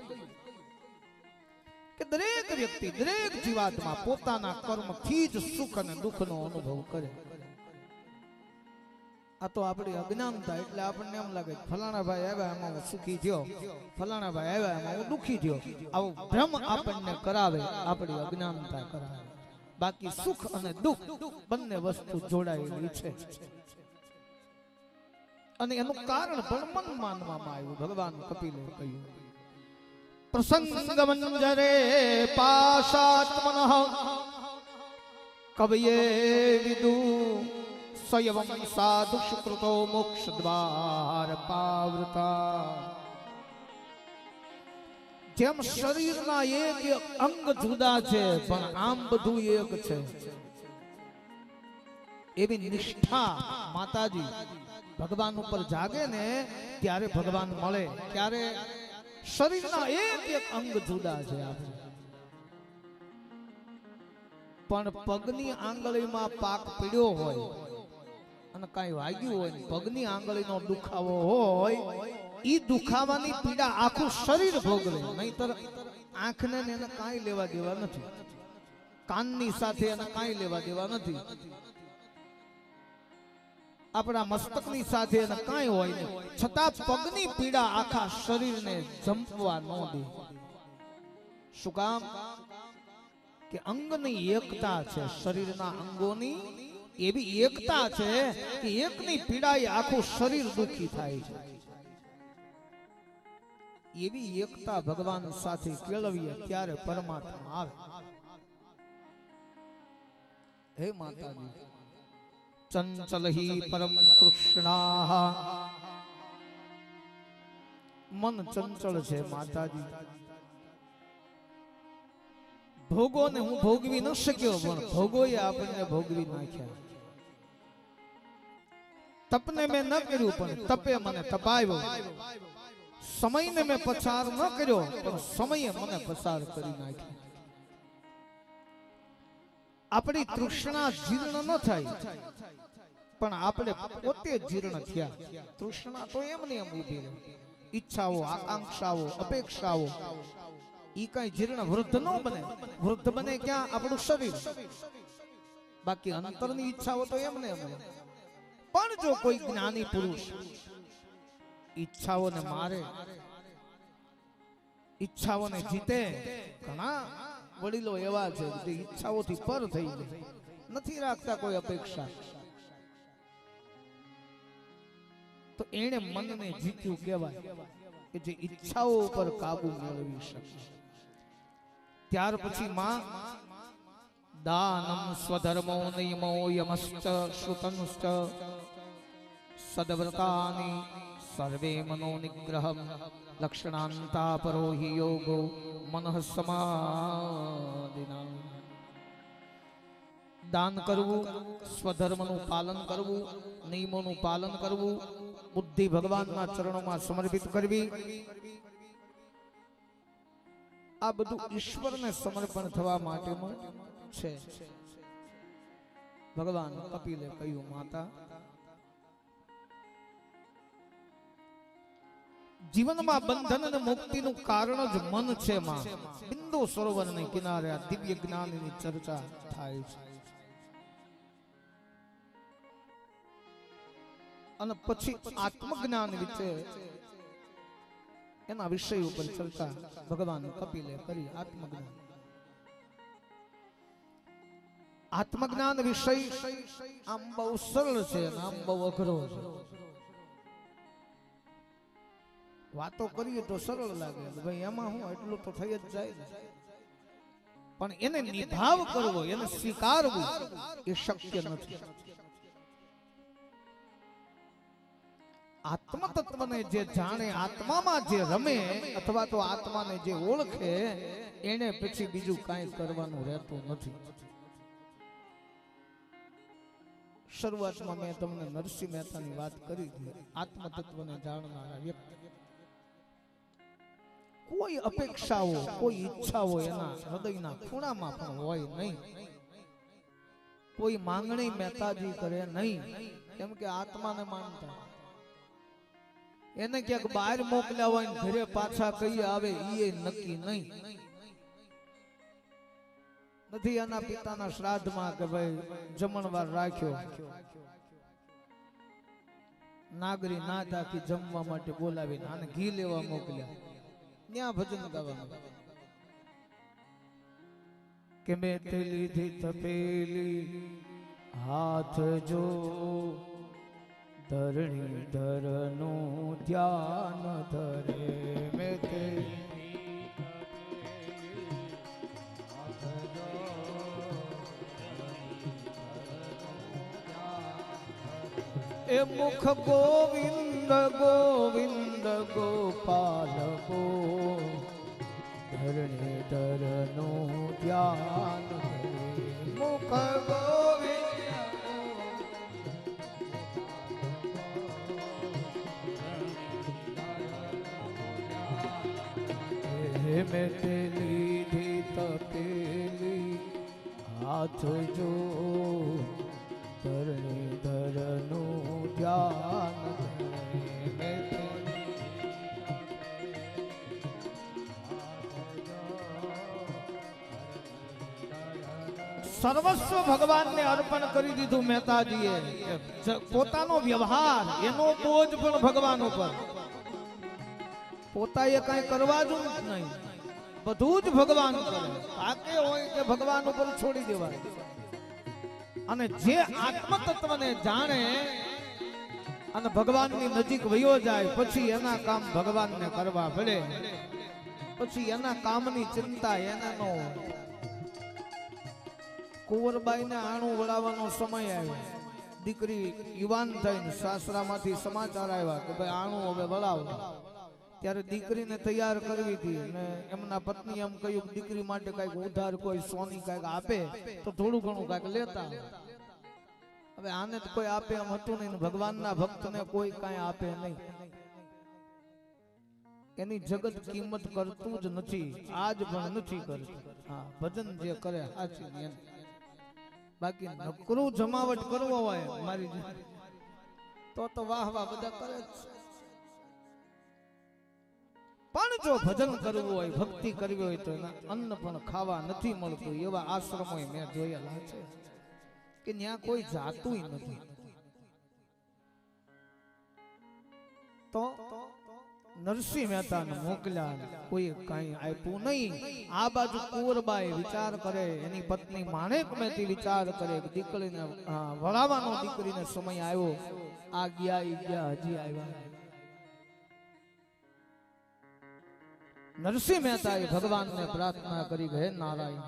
કે દરેક વ્યક્તિ દરેક જીવાત્મા પોતાના કર્મથી જ સુખ અને દુઃખનો અનુભવ કરે આ તો આપણી અજ્ઞાનતા એટલે આપણને એમ લાગે ફલાણા ભાઈ આવ્યા એમાં હું સુખી થયો ફલાણા ભાઈ આવ્યા એમાં હું દુઃખી થયો આવો ભ્રમ આપણને કરાવે આપણી અજ્ઞાનતા કરાવે બાકી સુખ અને દુઃખ બંને વસ્તુ જોડાયેલી છે અને એનું કારણ પણ મન માનવામાં આવ્યું ભગવાન કપિલે કહ્યું પ્રસંગ મંજરે પાશાત્મનઃ કવયે વિદુ સ્વયં સાધુ સુકૃતો મોક્ષ દ્વાર પાવૃતા જેમ શરીરના એક અંગ જુદા છે પણ આમ બધું એક છે એવી નિષ્ઠા માતાજી ભગવાન ઉપર જાગે ને ત્યારે ભગવાન મળે ત્યારે શરીરના એક એક અંગ જુદા છે આપણે, પણ પગની આંગળીમાં પાક પીડ્યો હોય અને કાંઈ વાગ્યું હોય ને પગની આંગળીનો દુખાવો હોય, ઈ દુખાવાની પીડા આખું શરીર ભોગવે, નહીતર આંખને ને એને કાંઈ લેવા દેવા નથી, કાનની સાથે એને કાંઈ લેવા દેવા નથી, આપણા મસ્તકની સાથે એને કાંઈ હોય નહીં, છતાં પગની પીડા આખા શરીરને જંપવા ન દે. શું કામ? કે અંગની એકતા છે, શરીરના અંગોની એવી એકતા છે કે એકની પીડાએ આખું શરીર દુખી થાય છે. એવી એકતા ભગવાન સાથે કેળવીએ ત્યારે પરમાત્મા આવે. હે માતાજી, ચંચલ હિ પરમ કૃષ્ણા, મન ચંચળ છે માતાજી. ભોગોને હું ભોગવી ન શક્યો, પણ ભોગોએ આપણને ભોગવી નાખ્યા. તપને મેં ન કર્યું, પણ તપે મને તપાવ્યો. સમયને મેં પસાર ન કર્યો, પણ સમયે મને પસાર કરી નાખ્યો. આપણી તૃષ્ણા જીર્ણ ન થાય, પણ આપણે પોતે જીર્ણ થયા. તૃષ્ણા તો એમને એમ ઊભી રહે. ઈચ્છાઓ, આકાંક્ષાઓ, અપેક્ષાઓ ઈ કઈ જીર્ણ વૃદ્ધ ન બને. વૃદ્ધ બને ક્યાં? આપણું શરીર. બાકી અંતરની ઈચ્છાઓ તો એમને એમ. પણ જો કોઈ જ્ઞાની પુરુષ ઈચ્છાઓને મારે, ઈચ્છાઓને જીતે, ઘણા વડીલો એવા છે જે ઈચ્છાઓથી પર થઈ જાય, નથી રાખતા કોઈ અપેક્ષા, તો એને મનને જીત્યું કહેવાય કે જે ઈચ્છાઓ ઉપર કાબુ મેળવી શકે. ત્યાર પછી માં દાનમ સ્વધર્મો નિયમો યમશ્ચ શ્રુતંશ્ચ સદવ્રતાની સર્વે મનોનિગ્રહમ લક્ષણાંતા પરો હિ યોગો મનઃ સમાધિના. દાન કરવું, સ્વધર્મનું પાલન કરવું, નિયમોનું પાલન કરવું, બુદ્ધિ ભગવાનના ચરણોમાં સમર્પિત કરવી, આ બધું ઈશ્વરને સમર્પણ થવા માટેનું છે. ભગવાન કપિલે કહ્યું, માતા, જીવનમાં બંધન અને મુક્તિનું કારણ જ મન છે. માં બિંદુ સરોવરની કિનારે આ દિવ્ય જ્ઞાનની ચર્ચા થાય છે. અને પછી આત્મજ્ઞાન વિશે, એના વિષય ઉપર ચર્ચા ભગવાન કપિલે કરી. આત્મજ્ઞાન વિષય આમ બહુ સરળ છે, આમ બહુ અઘરો છે. વાતો કરીએ તો સરળ લાગે, ભાઈ એમાં હું એટલું તો થઈ જ જાય ને, પણ એને નિભાવ કરવો, એને સ્વીકારવું એ શક્ય નથી. આત્મ તત્વને જે જાણે, આત્મામાં જે રમે, અથવા તો આત્માને જે ઓળખે, એને પછી બીજું કાંઈ કરવાનું રહેતું નથી. શરૂઆતમાં મેં તમને નરસિંહ મહેતાની વાત કરી હતી. આત્મ તત્વને જાણનારા વ્યક્તિ કોઈ અપેક્ષાઓ, કોઈ ઈચ્છાઓ એના હૃદયના ખૂણામાં પણ હોય નહીં. કોઈ માંગણી મહેતાજી કરે નહીં, કેમ કે આત્માને માનતા. એને ક્યાંક બહાર મોકલ્યા હોય, ઘરે પાછા કઈ આવે એ નક્કી નહીં. નથી એના પિતાના શ્રાદ્ધમાં કે ભાઈ જમણવાર રાખ્યો, નાગરી ના તાકી જમવા માટે બોલાવીને આને ઘી લેવા મોકલ્યા, ત્યાં ભજન ગાવાનું કે મેં તે લીધી તપેલી હાથ જો ધરણી ધરનું ધ્યાન ધરે. મેં તે એ મુખ ગોવિંદ ગોવિંદ ગોપાલ ગો, ધરણી ધરનું ધ્યાન ધરે. મુખ ગોવિંદ મેં તે લીધી તપેલી હાથ જો ધરણીધરનું ધ્યાન ધરે મેં તે સર્વસ્વ ભગવાનને અર્પણ કરી દીધું મહેતાજીએ. પોતાનો વ્યવહાર એનો બોજ પણ ભગવાન ઉપર, પોતાએ કઈ કરવા જ નહીં, બધું જ ભગવાન કરે. આકે હોય કે ભગવાન ઉપર છોડી દેવાય. અને જે આત્મ તત્વને જાણે અને ભગવાનની નજીક વયો જાય પછી એના કામ ભગવાનને કરવા પડે. પછી એના કામની ચિંતા એને ન હોય. કુંવરબાઈને આણું વળાવવાનો સમય આવ્યો. દીકરી યુવાન થઈને સાસરામાંથી સમાચાર આવ્યા કે ભાઈ આણું હવે વળાવો. ત્યારે દીકરીને તૈયાર કરવી હતી અને એમના પત્ની એમ કહ્યું કે દીકરી માટે કઈક ઉધાર કોઈ સોની કઈક આપે તો થોડું ઘણું કઈક લેતા. હવે આને તો કોઈ આપે એમ હતું નહીં. ભગવાનના ભક્તને કોઈ કાંઈ આપે નહીં. એની જગત કિંમત કરતું જ નથી, આજ પણ નથી કરતું. હા, ભજન જે કરે સાચી એમ. બાકી નકરું જમાવટ કરવો હોય મારી તો વાહ વાહ બધા કરે જ. પણ જો ભજન કરવું હોય, ભક્તિ કરવી હોય તો એના અન્ન પણ ખાવા નથી મળતું. એવા આશ્રમો મેં જોયેલા છે કે ત્યાં કોઈ જાતું નથી. તો નરસિંહ મહેતાને મોકલ્યા, કોઈ કઈ આપ્યું નહીં. આ બાજુ કુંવરબાઈ વિચાર કરે, એની પત્ની માણેક મહેતી વિચાર કરે કે દીકરીને વળાવવાનો દીકરીને સમય આવ્યો. આ ગયા હજી આવ્યા. નરસિંહ મહેતાએ ભગવાનને પ્રાર્થના કરી, હે નારાયણ,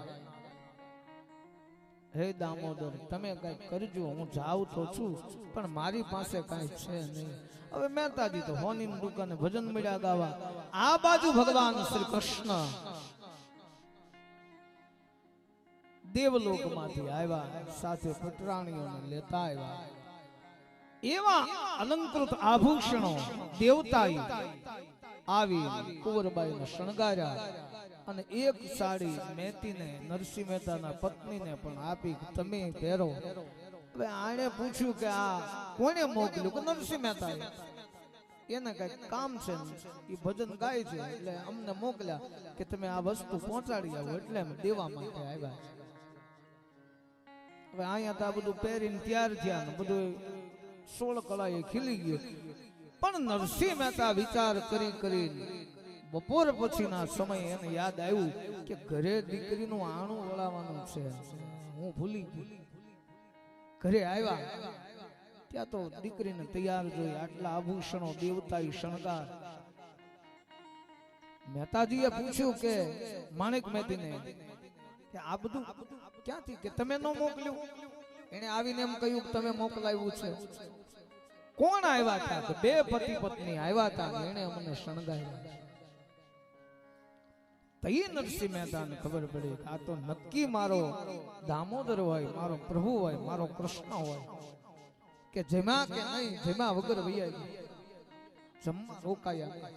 હે દામોદર, તમે કઈ કરજો. હું જાઉં તો છું પણ મારી પાસે કઈ છે નહીં. હવે મહેતાજી તો હોની દુકાને ભજન મળ્યા ગાવા. આ બાજુ ભગવાન શ્રી કૃષ્ણ દેવલોકમાંથી આવ્યા, સાથે પટરાણીઓને લેતા આવ્યા. એવા અલંકૃત આભૂષણો દેવતાએ આવી કુંવરબાઈને શણગાર્યા અને એક સાડી મહેતીને નરસિંહ મહેતાના પત્નીને પણ આપી, તમે પહેરો. હવે આણે પૂછ્યું કે આ કોને મોકલ્યું? કે નરસિંહ મહેતાએ. એને કઈક કામ છે, એ ભજન ગાય છે એટલે અમને મોકલ્યા કે તમે આ વસ્તુ પહોંચાડી આવો, એટલે અમે દેવા માટે આવ્યા. હવે અહીંયા તો આ બધું પહેરીને તૈયાર થયા ને બધું 16 કળાએ ખીલી ગયું. પણ નરસિંહ મહેતા વિચાર કરી બપોર પછીના સમય એને યાદ આવ્યું કે ઘરે દીકરીનું આણું વળાવવાનું છે. હું ભૂલી ગયો. ઘરે આવ્યા ત્યાં તો દીકરીને તૈયાર જોઈ, આટલા આભૂષણો, દેવતાઈ શણગાર. મહેતાજીએ પૂછ્યું કે માણેક મહેતીને કે આ બધું ક્યાંથી? કે તમે ન મોકલ્યું? એને આવીને એમ કહ્યું કે તમે મોકલાવ્યું છે. કોણ આવ્યા હતા? કે બે પતિ પત્ની આવ્યા હતા, એને અમને શણગાર્યા. તઈ નરસિંહ મહેતાને ખબર પડી કે આ તો નક્કી મારો દામોદર હોય, મારો પ્રભુ હોય, મારો કૃષ્ણ હોય, કે જેમાં કે નહીં જેમાં વગર વૈયા જમવા રોકાયા.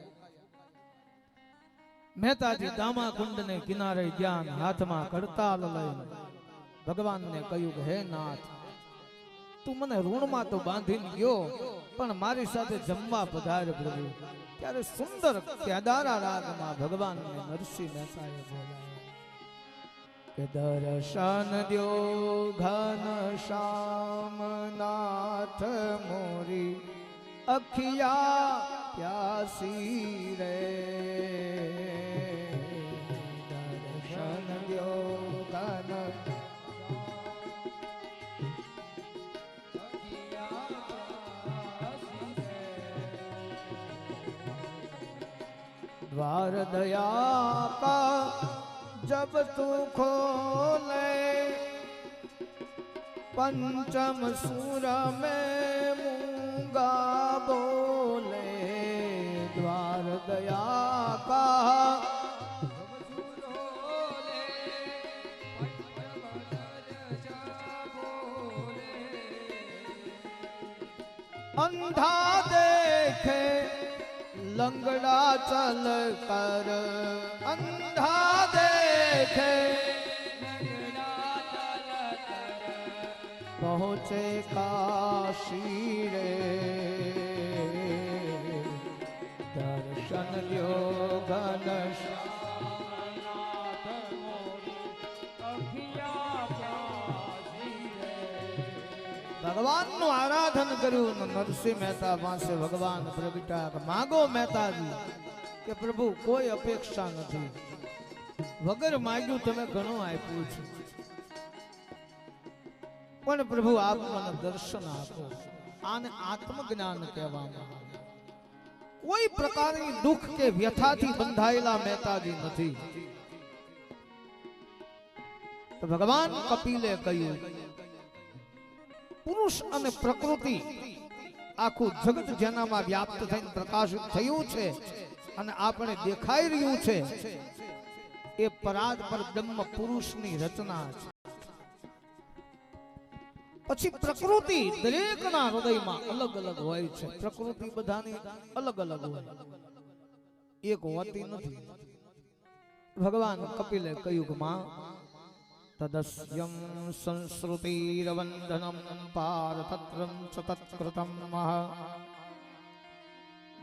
મહેતાજી દામા કુંડને કિનારે જ્ઞાન હાથમાં કરતાલ લઈને ભગવાનને કહ્યું કે હે નાથ, તું મને ઋણમાં તો બાંધીને ગયો પણ મારી સાથે જમવા પધાર પ્રભુ. ત્યારે સુંદર કેદારા રાગમાં ભગવાનને નરસિંહ મહેતાએ બોલાવ્યા કે દર્શન દ્યો ઘન શ્યામ નાથ મોરી અખિયા પ્યાસી રે. દર્શન દ્યો ઘન द्वार दया का जब तू खोले पंचम सुर में मूंगा बोले. द्वार दया का अंधा देखे लंगड़ा चल कर अंधा देखे पहुँचे काशी रे दर्शन ल्यो घनश्याम भगवान નું આરાધન કર્યું નરસિંહ મહેતા પાસે ભગવાન પ્રગટ્યા માગો મહેતાજી કે પ્રભુ કોઈ અપેક્ષા નથી વગર માંગ્યું તમે ઘણું આપ્યું છે પણ પ્રભુ આપ મને દર્શન આપો આને આત્મજ્ઞાન કહેવામાં આવે કોઈ પ્રકારની દુઃખ કે વ્યથાથી બંધાયેલા મહેતાજી નથી તો ભગવાન કપિલે કહ્યું પુરુષ અને પ્રકૃતિ આખું જગત જેનામાં વ્યાપ્ત થઈને પ્રકાશિત થયું છે અને આપણે દેખાઈ રહ્યું છે એ પરાદ પર બ્રહ્મ પુરુષની રચના છે પછી પ્રકૃતિ દરેકના હૃદયમાં અલગ અલગ હોય છે પ્રકૃતિ બધાની અલગ અલગ હોય એક હોતી નથી ભગવાન કપિલે કહ્યું કે માં તદસ્યમ સંસ્કૃતિરવંદનમ પારતત્રમ ચ તત્કૃતમ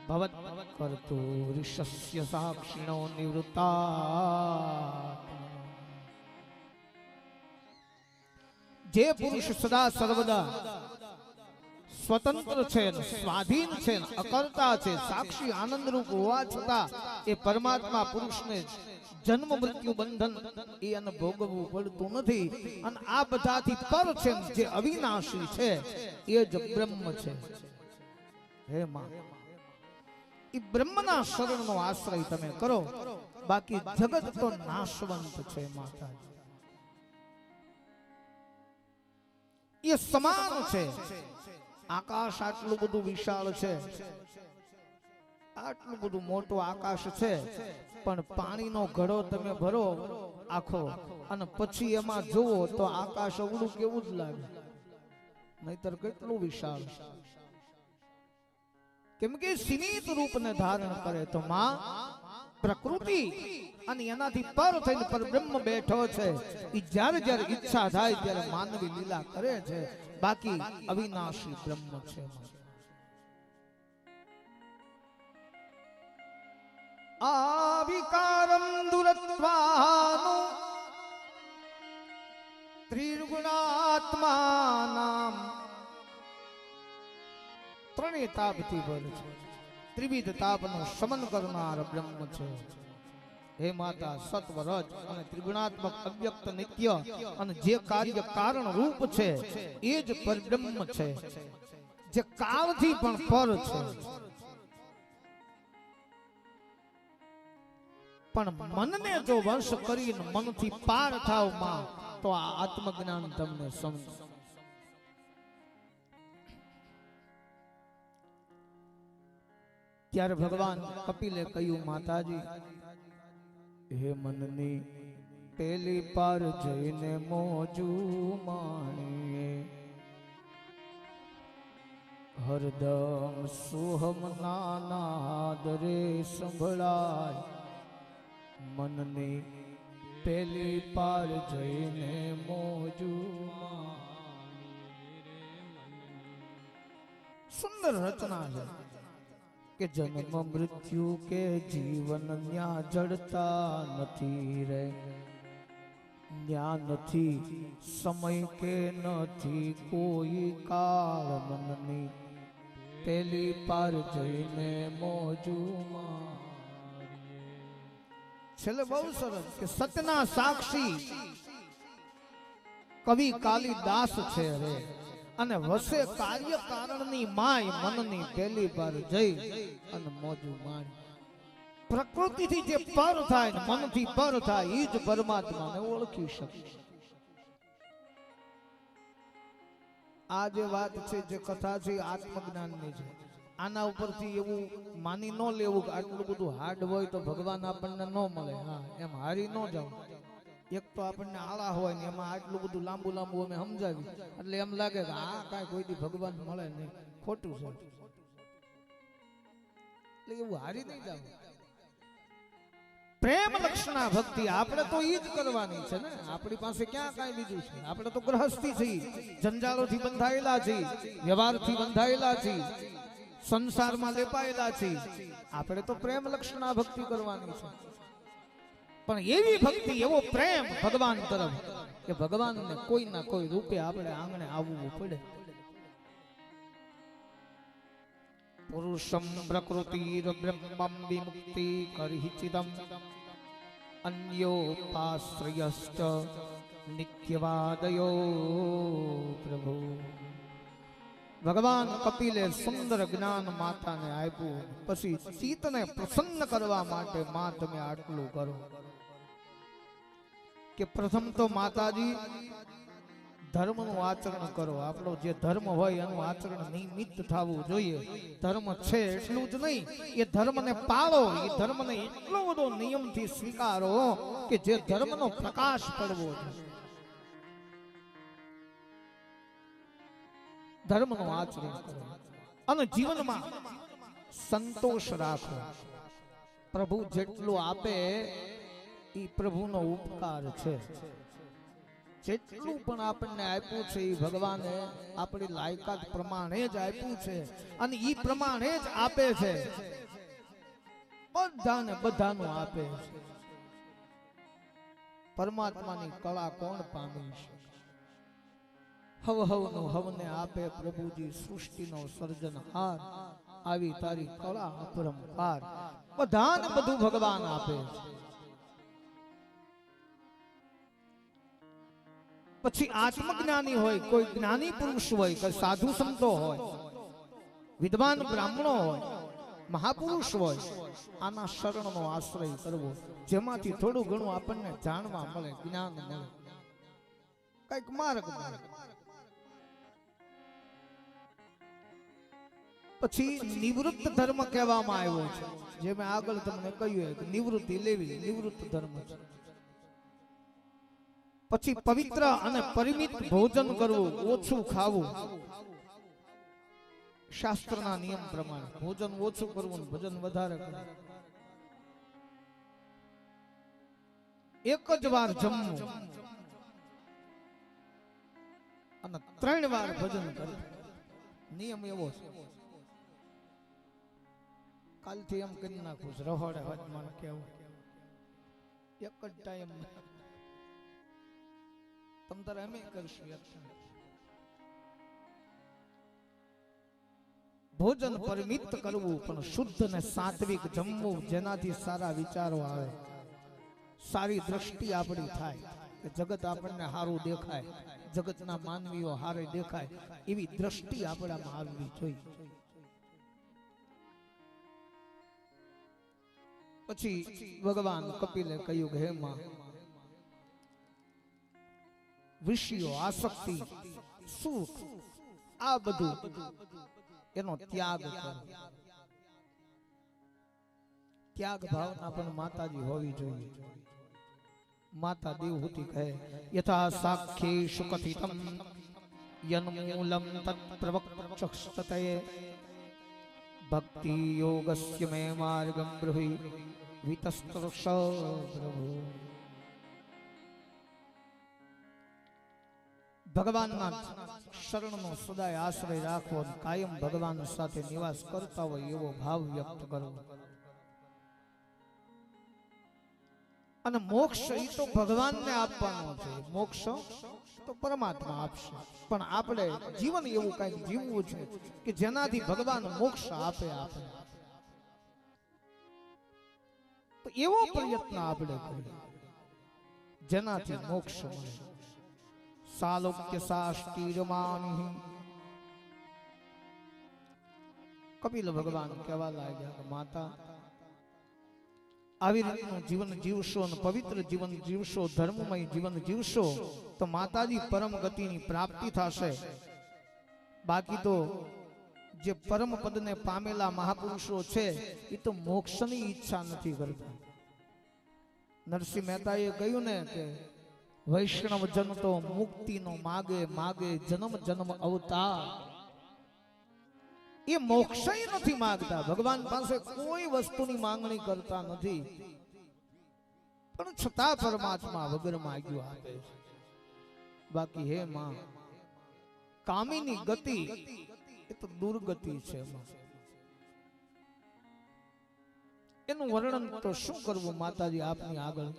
ભવત કર્તુ ઋષસ્ય સાક્ષિણો નિવૃત્તા જે પુરુષ સદા સર્વદા સ્વતંત્ર છે સ્વાધીન છે અકર્તા છે સાક્ષી આનંદરૂપ હોવા છતાં એ પરમાત્મા પુરુષને જન્મ મૃત્યુ બંધન એ એને ભોગવવું પડતું નથી અને આ બધાથી પર છે જે અવિનાશી છે એ જ બ્રહ્મ છે હે માં એ બ્રહ્મના શરણનો આશ્રય તમે કરો બાકી જગત તો નાશવંત છે માતાજી એ સમાન છે આકાશ આટલું બધું વિશાળ છે આટલું બધું મોટું આકાશ છે પણ પાણીનો ઘડો તમે ભરો આખો અને પછી એમાં જુઓ તો આકાશ અવળું કેવું જ લાગે નહીતર કેટલું વિશાળ કેમ કે સીમિત રૂપને ધારણ કરે તો માં પ્રકૃતિ અને એનાથી પર થઈને પરબ્રહ્મ બેઠો છે એ જ્યારે જ્યારે ઈચ્છા થાય ત્યારે માનવી લીલા કરે છે બાકી અવિનાશી બ્રહ્મ છે આવિકારમ દુરત્વાનો ત્રિગુણાત્માનામ ત્રણેય તાપથી ભર છે ત્રિવિધ તાપનું શમન કરનાર બ્રહ્મ છે હે માતા સત્વ રજ અને ત્રિગુણાત્મક અવ્યક્ત નિત્ય અને જે કાર્ય કારણ રૂપ છે એ જ પરબ્રહ્મ છે જે કાળથી પણ પર છે પણ મનને જો વશ કરીને મનથી પાર થાવ માં તો આ આત્મજ્ઞાન તમને સમજ ત્યારે ભગવાન કપિલે કહ્યું માતાજી હે મનની પેલી પાર જઈને મોજુ માણીએ હરદમ સુહમ નાનાદ રે સંભળાય મનની પેલી પાર જઈને મોજુ સુંદર રચના છે કે જન્મ મૃત્યુ કે જીવન ન્યા જડતા નથી રે ન્યા નથી સમય કે નથી કોઈ કાળ મનની પેલી પાર જઈને મોજુમાં છેલ્લે બહુ સરસ કે સતના સાક્ષી કવિ કાલિદાસ છે રે અને વસે કાર્ય કારણની માય મનની પેલી વાર જઈ અને મોજું માણી પ્રકૃતિથી જે પર થાય ને મનથી પર થાય એ જ પરમાત્માને ઓળખી શકે આ જે વાત છે જે કથા છે આત્મજ્ઞાનની છે આના ઉપરથી એવું માની ન લેવું કે આટલું બધું હાર્ડ હોય તો ભગવાન આપણને ન મળે હા એમ હારી ન જાવ એક તો આપણને આળા હોય ને એમાં આટલું બધું લાંબુ લાંબુ અમે સમજાવી એટલે એમ લાગે કે આ કાંઈ કોઈ દી ભગવાન મળે નહીં ખોટું છે એટલે એવું હારી નહીં જાવ. પ્રેમ લક્ષણા ભક્તિ આપણે તો ઈ જ કરવાની છે ને. આપણી પાસે ક્યાં કાંઈ બીજું છે? આપણે તો ગ્રહસ્થી છીએ, જંજાળોથી બંધાયેલા છીએ, વ્યવહારથી બંધાયેલા છીએ, સંસારમાં લેપાયેલા છીએ. આપણે તો પ્રેમ લક્ષણા ભક્તિ કરવાની છે. પણ એવી ભક્તિ, એવો પ્રેમ ભગવાન તરફ કે ભગવાનને કોઈના કોઈ રૂપે આપણે આંગણે આવવું પડે. પુરુષમ પ્રકૃતિર બ્રહ્મમ વિમુક્તિ કરહિચિદમ અન્યોપાશ્રયશ્ચ નિત્યવાદયો પ્રભુ. ભગવાન કપિલે સુંદર જ્ઞાન માતાને આપ્યું, પછી ચિત્તને પ્રસન્ન કરવા માટે માં તમે આટલું કરો કે પ્રથમ તો માતાજી ધર્મનું આચરણ કરો. આપણો જે ધર્મ હોય એનું આચરણ નિમિત્ત થવું જોઈએ. ધર્મ છે એટલું જ નહીં, એ ધર્મને પાળો, એ ધર્મને એટલો બધો નિયમથી સ્વીકારો કે જે ધર્મનો પ્રકાશ પડવો જોઈએ. ધર્મનું આચરણ કરો અને જીવનમાં સંતોષ રાખો. પ્રભુ જેટલું આપે એ પ્રભુનો ઉપકાર છે. જેટલું પણ આપણને આપ્યું છે એ ભગવાને આપણી લાયકાત પ્રમાણે જ આપ્યું છે અને એ પ્રમાણે જ આપે છે. બધાને બધાનું આપે છે. પરમાત્માની કળા કોણ પામી છે? હવ હવનું હવને આપે પ્રભુજી, સૃષ્ટિનો સર્જનહાર. આવી તારી કળા અપરંપાર. બધાને બધું ભગવાન આપે છે. પછી આત્મજ્ઞાની હોય, કોઈ જ્ઞાની પુરુષ હોય, કોઈ સાધુ સંતો હોય, વિદ્વાન બ્રાહ્મણો હોય, મહાપુરુષ હોય, આના શરણનો આશ્રય કરવો, જેમાંથી થોડું ઘણું આપણને જાણવા મળે, જ્ઞાન મળે, કઈક માર્ગ મળે. પછી નિવૃત્ત ધર્મ કહેવામાં આવ્યો છે, જે મેં આગળ તમને કહ્યું કે નિવૃત્તિ લેવી, નિવૃત્ત ધર્મ છે. પછી પવિત્ર અને પરિમિત ભોજન કરવું, ઓછું ખાવું. શાસ્ત્રના નિયમ પ્રમાણે ભોજન ઓછું કરવું, ભોજન વધારે કરવું. એક જ વાર જમવું અને 3 વાર ભોજન કરવું. નિયમ એવો છે. કાલથી એમ કરી નાખું, રહોડે વચમાં કેવું એક જ ટાઈમ તમતારે અમે કરશું. ભોજન પરિમિત કરવું, પણ શુદ્ધ ને સાત્વિક જમવું, જેનાથી સારા વિચારો આવે, સારી દ્રષ્ટિ આપણી થાય, કે જગત આપણને સારું દેખાય, જગતના માનવીઓ હારે દેખાય, એવી દ્રષ્ટિ આપણામાં આવવી જોઈએ. પછી ભગવાન કપિલે કહ્યું કે હે માં, વિષયો, આસક્તિ, સુખ, આ બધું એનો ત્યાગ કરો. ત્યાગ ભાવના પણ માતાજી હોવી જોઈએ. માતા દેવહૂતિ કહે, યથા સાખ્યેષુ કથિતમ યન્મૂલમ તત્ પ્રવક્ષ્યતે ભક્તિ યોગસ્ય મે માર્ગમ બ્રૂહિ વિતસ્તરશ પ્રભુ. ભગવાનના શરણનો સદાય આશ્રય રાખવો, કાયમ ભગવાન સાથે નિવાસ કરતા હોય એવો ભાવ વ્યક્ત કરવો. અને મોક્ષ એ તો ભગવાનને આપવાનો છે. મોક્ષ તો પરમાત્મા આપશે, પણ આપણે જીવન એવું કઈક જીવવું છે કે જેનાથી ભગવાન મોક્ષ આપે. આપણે તો એવો પ્રયત્ન આપણે કરીએ જેનાથી મોક્ષ મળે. સાલોક્ય સાષ્ટિરમામિ. કપિલ ભગવાન કહેવા લાગ્યા કે માતા, આવી રીતનું જીવન જીવશો અને પવિત્ર જીવન જીવશો, ધર્મમય જીવન જીવશો તો માતાજી પરમ ગતિની પ્રાપ્તિ થશે. બાકી તો જે પરમ પદને પામેલા મહાપુરુષો છે એ તો મોક્ષની ઈચ્છા નથી કરતા. નરસિંહ મહેતાએ કહ્યું ને કે વૈષ્ણવ જન તો મુક્તિનો માગે, માગે જન્મ જન્મ અવતાર. એ મોક્ષય નથી માંગતા, ભગવાન પાસે કોઈ વસ્તુની માંગણી કરતા નથી, પણ છતાં પરમાત્મા વગર માંગ્યું આપે છે. બાકી હે માં, કામીની ગતિ એ તો દુર્ગતિ છે માં. એનું વર્ણન તો શું કરવું માતાજી આપની આગળ.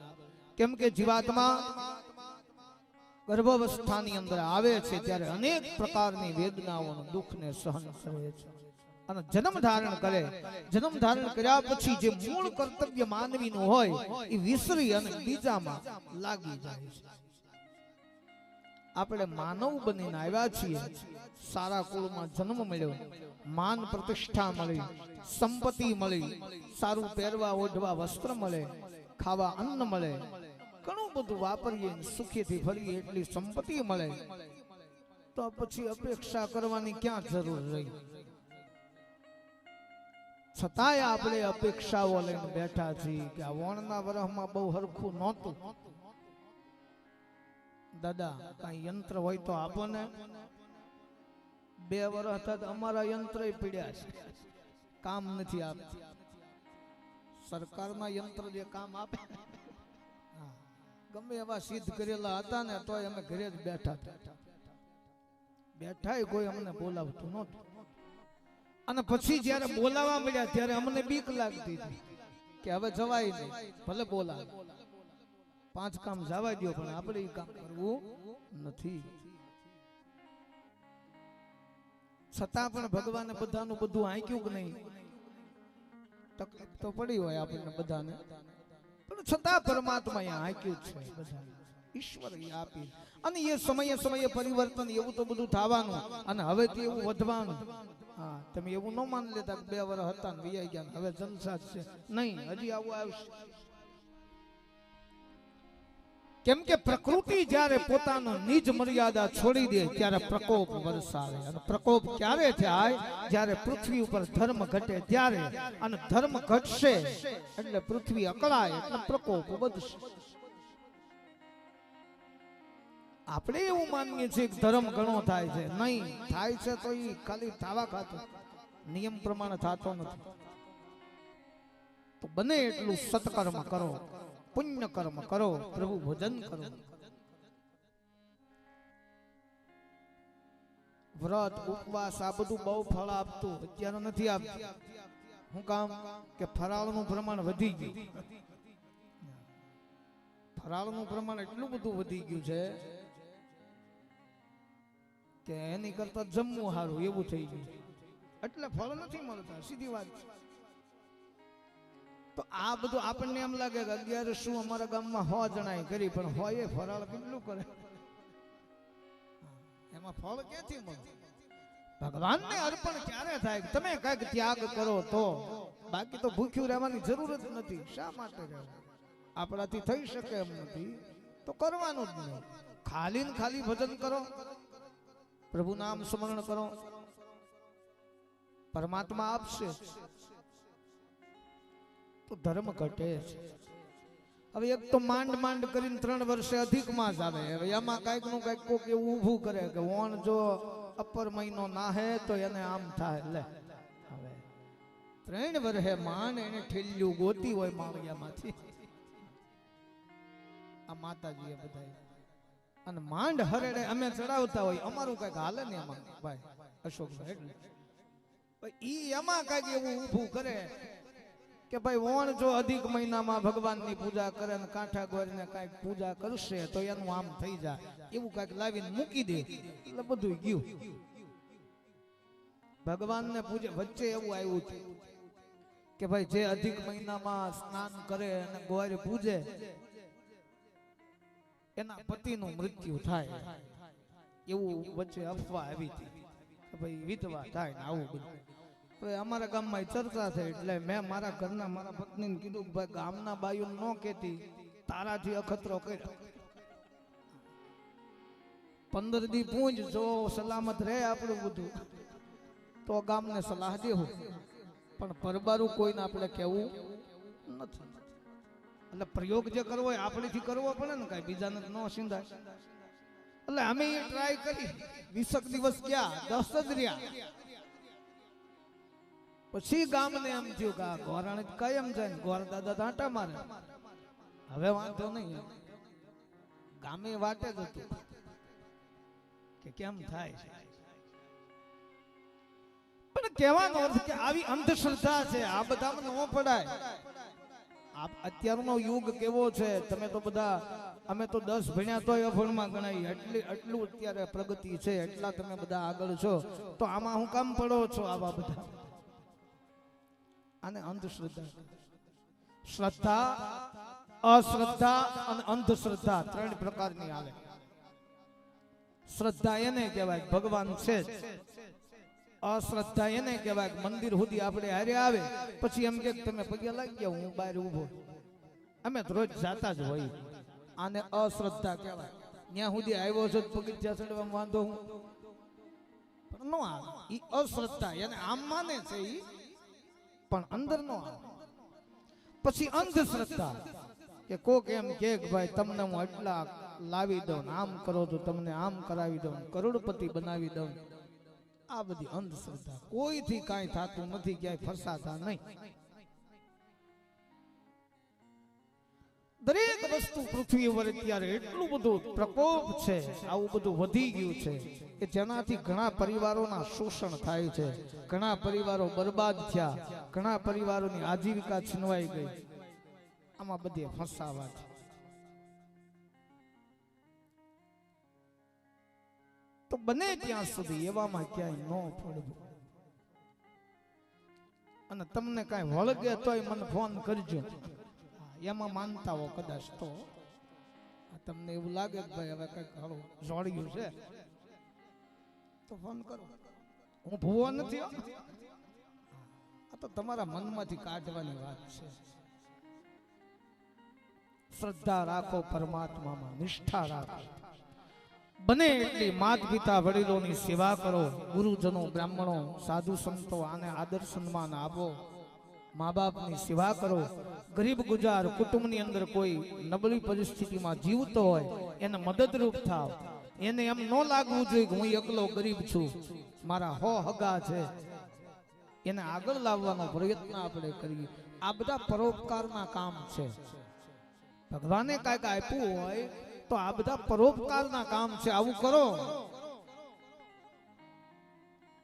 કેમ કે જીવાત્મા ગર્ભાવસ્થાની અંદર આવે છે ત્યારે અનેક પ્રકારની વેદનાઓનું દુઃખને સહન કરે છે અને જન્મ ધારણ કરે. જન્મ ધારણ કર્યા પછી જે મૂળ કર્તવ્ય માનવીનું હોય એ વિસરી અને બીજામાં લાગી જાય છે. આપણે માનવ બનીને આવ્યા છીએ, સારા કુળમાં જન્મ મળ્યો, માન પ્રતિષ્ઠા મળી, સંપત્તિ મળી, સારું પહેરવા ઓઢવા વસ્ત્ર મળે, ખાવા અન્ન મળે, ઘણું બધું વાપરીએ, સુખીથી ફરીએ, એટલી સંપત્તિ મળે, તો પછી અપેક્ષા કરવાની ક્યાં જરૂર રહી? છતાંય આપણે અપેક્ષાઓ લઈને બેઠા છીએ કે આ વણના વરહમાં બહુ હરખું નહોતું. દાદા કઈ યંત્ર હોય તો આપો ને. 2 વર્ષ થતા અમારા યંત્ર પીડ્યા છે, કામ નથી આપતા. સરકારના યંત્ર જે કામ આપે, ગમે એવા સિદ્ધ કરેલા હતા ને તો અમે ઘરે જ બેઠા બેઠા, કોઈ અમને બોલાવતું નહોતું. અને પછી જયારે બોલાવા મળ્યા ત્યારે અમને બીક લાગતી હતી કે હવે જવાય નહીં, ભલે બોલાવે, 5 કામ જવા દો પણ આપણે એ કામ કરવું નથી. છતાં પણ ભગવાને બધાનું બધું આંક્યું કે નહીં? તકલીફ તો પડી હોય આપણને બધાને, પણ છતાં પરમાત્મા અહીંયા આંક્યું છે બધા, ઈશ્વર આપી. અને એ સમયે સમયે પરિવર્તન એવું તો બધું થવાનું અને હવે તે એવું વધવાનું. હા, તમે એવું ન માની લેતા કે 2 વર્ષ હતા ને વિયાઈ ગયા હવે જલસા છે, નહીં, હજી આવું આવશે. કેમ કે પ્રકૃતિ જ્યારે પોતાનો નિજ મર્યાદા છોડી દે ત્યારે પ્રકોપ વરસાવે. અને પ્રકોપ ક્યારે થાય? જ્યારે પૃથ્વી ઉપર ધર્મ ઘટે ત્યારે. અને ધર્મ ઘટશે એટલે પૃથ્વી અકળાય એટલે પ્રકોપ વધશે. આપણે એવું માનીએ છીએ કે ધર્મ ઘણો થાય છે, નહીં, થાય છે તો એ ખાલી થાવા ખાતો, નિયમ પ્રમાણે થતો નથી. તો બને એટલું સત્કર્મ કરો, પુણ્ય કર્મ કરો, પ્રભુ ભજન કરો. વ્રત ઉપવાસ આ બધું બહુ ફળ આપતું, અત્યારે નથી આપતું. શું કામ? કે ફરાળનું પ્રમાણ વધી ગયું. ફરાળનું પ્રમાણ એટલું બધું વધી ગયું છે કે એની કરતા જમવું સારું એવું થઈ ગયું, એટલે ફળ નથી મળતા, સીધી વાત. તો આ બધું આપણને એમ લાગે કે 11 શું અમારા ગામમાં 100 જણાએ કરી, પણ હોય ફરાળ કેટલું કરે, એમાં ફળ ક્યાંથી મળે? ભગવાનને અર્પણ ક્યારે થાય? તમે કઈક ત્યાગ કરો તો, બાકી તો ભૂખ્યું રહેવાની જરૂર જ નથી. શા માટે રહેવું? આપણાથી થઈ શકે એમ નથી તો કરવાનું જ નહીં. ખાલી ને ખાલી ભજન કરો, પ્રભુ નામ સ્મરણ કરો, પરમાત્મા આપશે. તો ધર્મ ઘટે છે. હવે એક તો માંડ માંડ કરીને 3 વર્ષે અધિક માસ આવે, હવે એમાં કઈક નું કઈક કોક એવું ઊભું કરે કે વણ જો અપર મહિનો નાહે તો એને આમ થાય. લે હવે 3 વર્ષે માંડ એને ઠેલ્યું ગોતી હોય માળિયામાંથી આ માતાજીએ બધા, અને માંડ હરેડે અમે ચડાવતા હોય, અમારું કઈક હાલે ને એમાં ભાઈ અશોકભાઈ, એટલે ઈ એમાં કઈક એવું ઊભું કરે કે ભાઈ વણ જો અધિક મહિનામાં ભગવાનની પૂજા કરે ને કાંઠા ગોરીને કઈક પૂજા કરશે તો એનું આમ થઈ જાય, એવું કઈક લાવીને મૂકી દે એટલે બધું ગયું. ભગવાનને પૂજે વચ્ચે એવું આવ્યું છે કે ભાઈ જે અધિક મહિનામાં સ્નાન કરે અને ગોરી પૂજે એના પતિનું મૃત્યુ થાય, એવું વચ્ચે અફવા આવી હતી કે ભાઈ વિધવા થાય ને આવું બધું. હવે અમારા ગામમાં ચર્ચા થઈ એટલે મેં મારા ઘરના મારા પત્નીને કીધું કે ભાઈ ગામના બાયું ન કહેતી, તારાથી અખતરો કર્યો, 15 દી પૂંજ જો સલામત રહે આપણું બધું તો ગામને સલાહ દેવું, પણ પરબારું કોઈને આપણે કહેવું નથી. એટલે પ્રયોગ જે કરવો હોય આપણેથી કરવો પડે ને, કઈ બીજાને ન સિંધાય. એટલે અમે એ ટ્રાય કરી, 20 દિવસ ગયા, 10 જ રહ્યા. પછી ગામને એમ થયું કે આ ગોરાણી કાયમ જાય ને ગોર દાદા તો આંટા મારે. હવે વાંધો નહીં, ગામે વાટે જ હતું કે કેમ થાય છે. પણ કહેવાનો અર્થ કે આવી અંધશ્રદ્ધા છે, આ બધામાં ન પડાય. અત્યારનો યુગ કેવો છે, તમે તો બધા, અમે તો 10 ભણ્યા તોય અભણમાં ગણાય, એટલું અત્યારે પ્રગતિ છે, એટલા તમે બધા આગળ છો, તો આમાં હું કામ પડો છો આવા બધા? આને અંધશ્રદ્ધા. શ્રદ્ધા, અશ્રદ્ધા અને અંધશ્રદ્ધા 3 પ્રકારની આવે. શ્રદ્ધા એને કહેવાય ભગવાન છે જ. અશ્રદ્ધા એને કહેવાય મંદિર સુધી આપણે હારે આવે પછી એમ કે તમે પગે લાગી ગયા, હું બહાર ઊભો, અમે તો રોજ જાતા જ હોય. આને અશ્રદ્ધા કહેવાય. ત્યાં સુધી આવ્યો છો પગથિયા ચડવામાં વાંધો હું પણ નો આવે, ઈ અશ્રદ્ધા. એને આમ માને છે ઈ, પણ અંદર નો આવે. પછી અંધશ્રદ્ધા કે કોક એમ કે ભાઈ તમને હું એટલા લાવી દઉં, આમ કરો તો તમને આમ કરાવી દઉં, કરોડપતિ બનાવી દઉં. આ બધી અંધશ્રદ્ધા. કોઈથી કાંઈ થતું નથી, ક્યાંય ફસાતા નહીં. દરેક વસ્તુ પૃથ્વી પર અત્યારે એટલું બધું પ્રકોપ છે, આવું બધું વધી ગયું છે કે જેનાથી ઘણા પરિવારોના શોષણ થાય છે, ઘણા પરિવારો બરબાદ થયા, ઘણા પરિવારોની આજીવિકા છીનવાઈ ગઈ. આમાં બધે ફસાવા છે. તો બને ત્યાં સુધી એવામાં ક્યાંય ન પડવું. અને તમને કાંઈ વળગે તોય મને ફોન કરજો. એમાં માનતા હો કદાચ તો તમને એવું લાગે કે ભાઈ હવે કઈક ઘણું જોડ્યું છે તો ફોન કરો. હું ભૂવો નથી, આ તો તમારા મનમાંથી કાઢવાની વાત છે. શ્રદ્ધા રાખો પરમાત્મામાં, નિષ્ઠા રાખો. બને એટલી માત પિતા વડીલોની સેવા કરો, ગુરુજનો બ્રાહ્મણો સાધુ સંતો આને આદર સન્માન આપો, મા બાપની સેવા કરો. ગરીબ ગુજાર કુટુંબની અંદર કોઈ નબળી પરિસ્થિતિમાં જીવતો હોય એને મદદરૂપ થાવ. એને એમ ન લાગવું જોઈએ કે હું એકલો ગરીબ છું, મારા 100 હગા છે. એને આગળ લાવવાનો પ્રયત્ન આપણે કરીએ. આ બધા પરોપકારના કામ છે. ભગવાને કાંઈક આપ્યું હોય તો આ બધા પરોપકારના કામ છે, આવું કરો.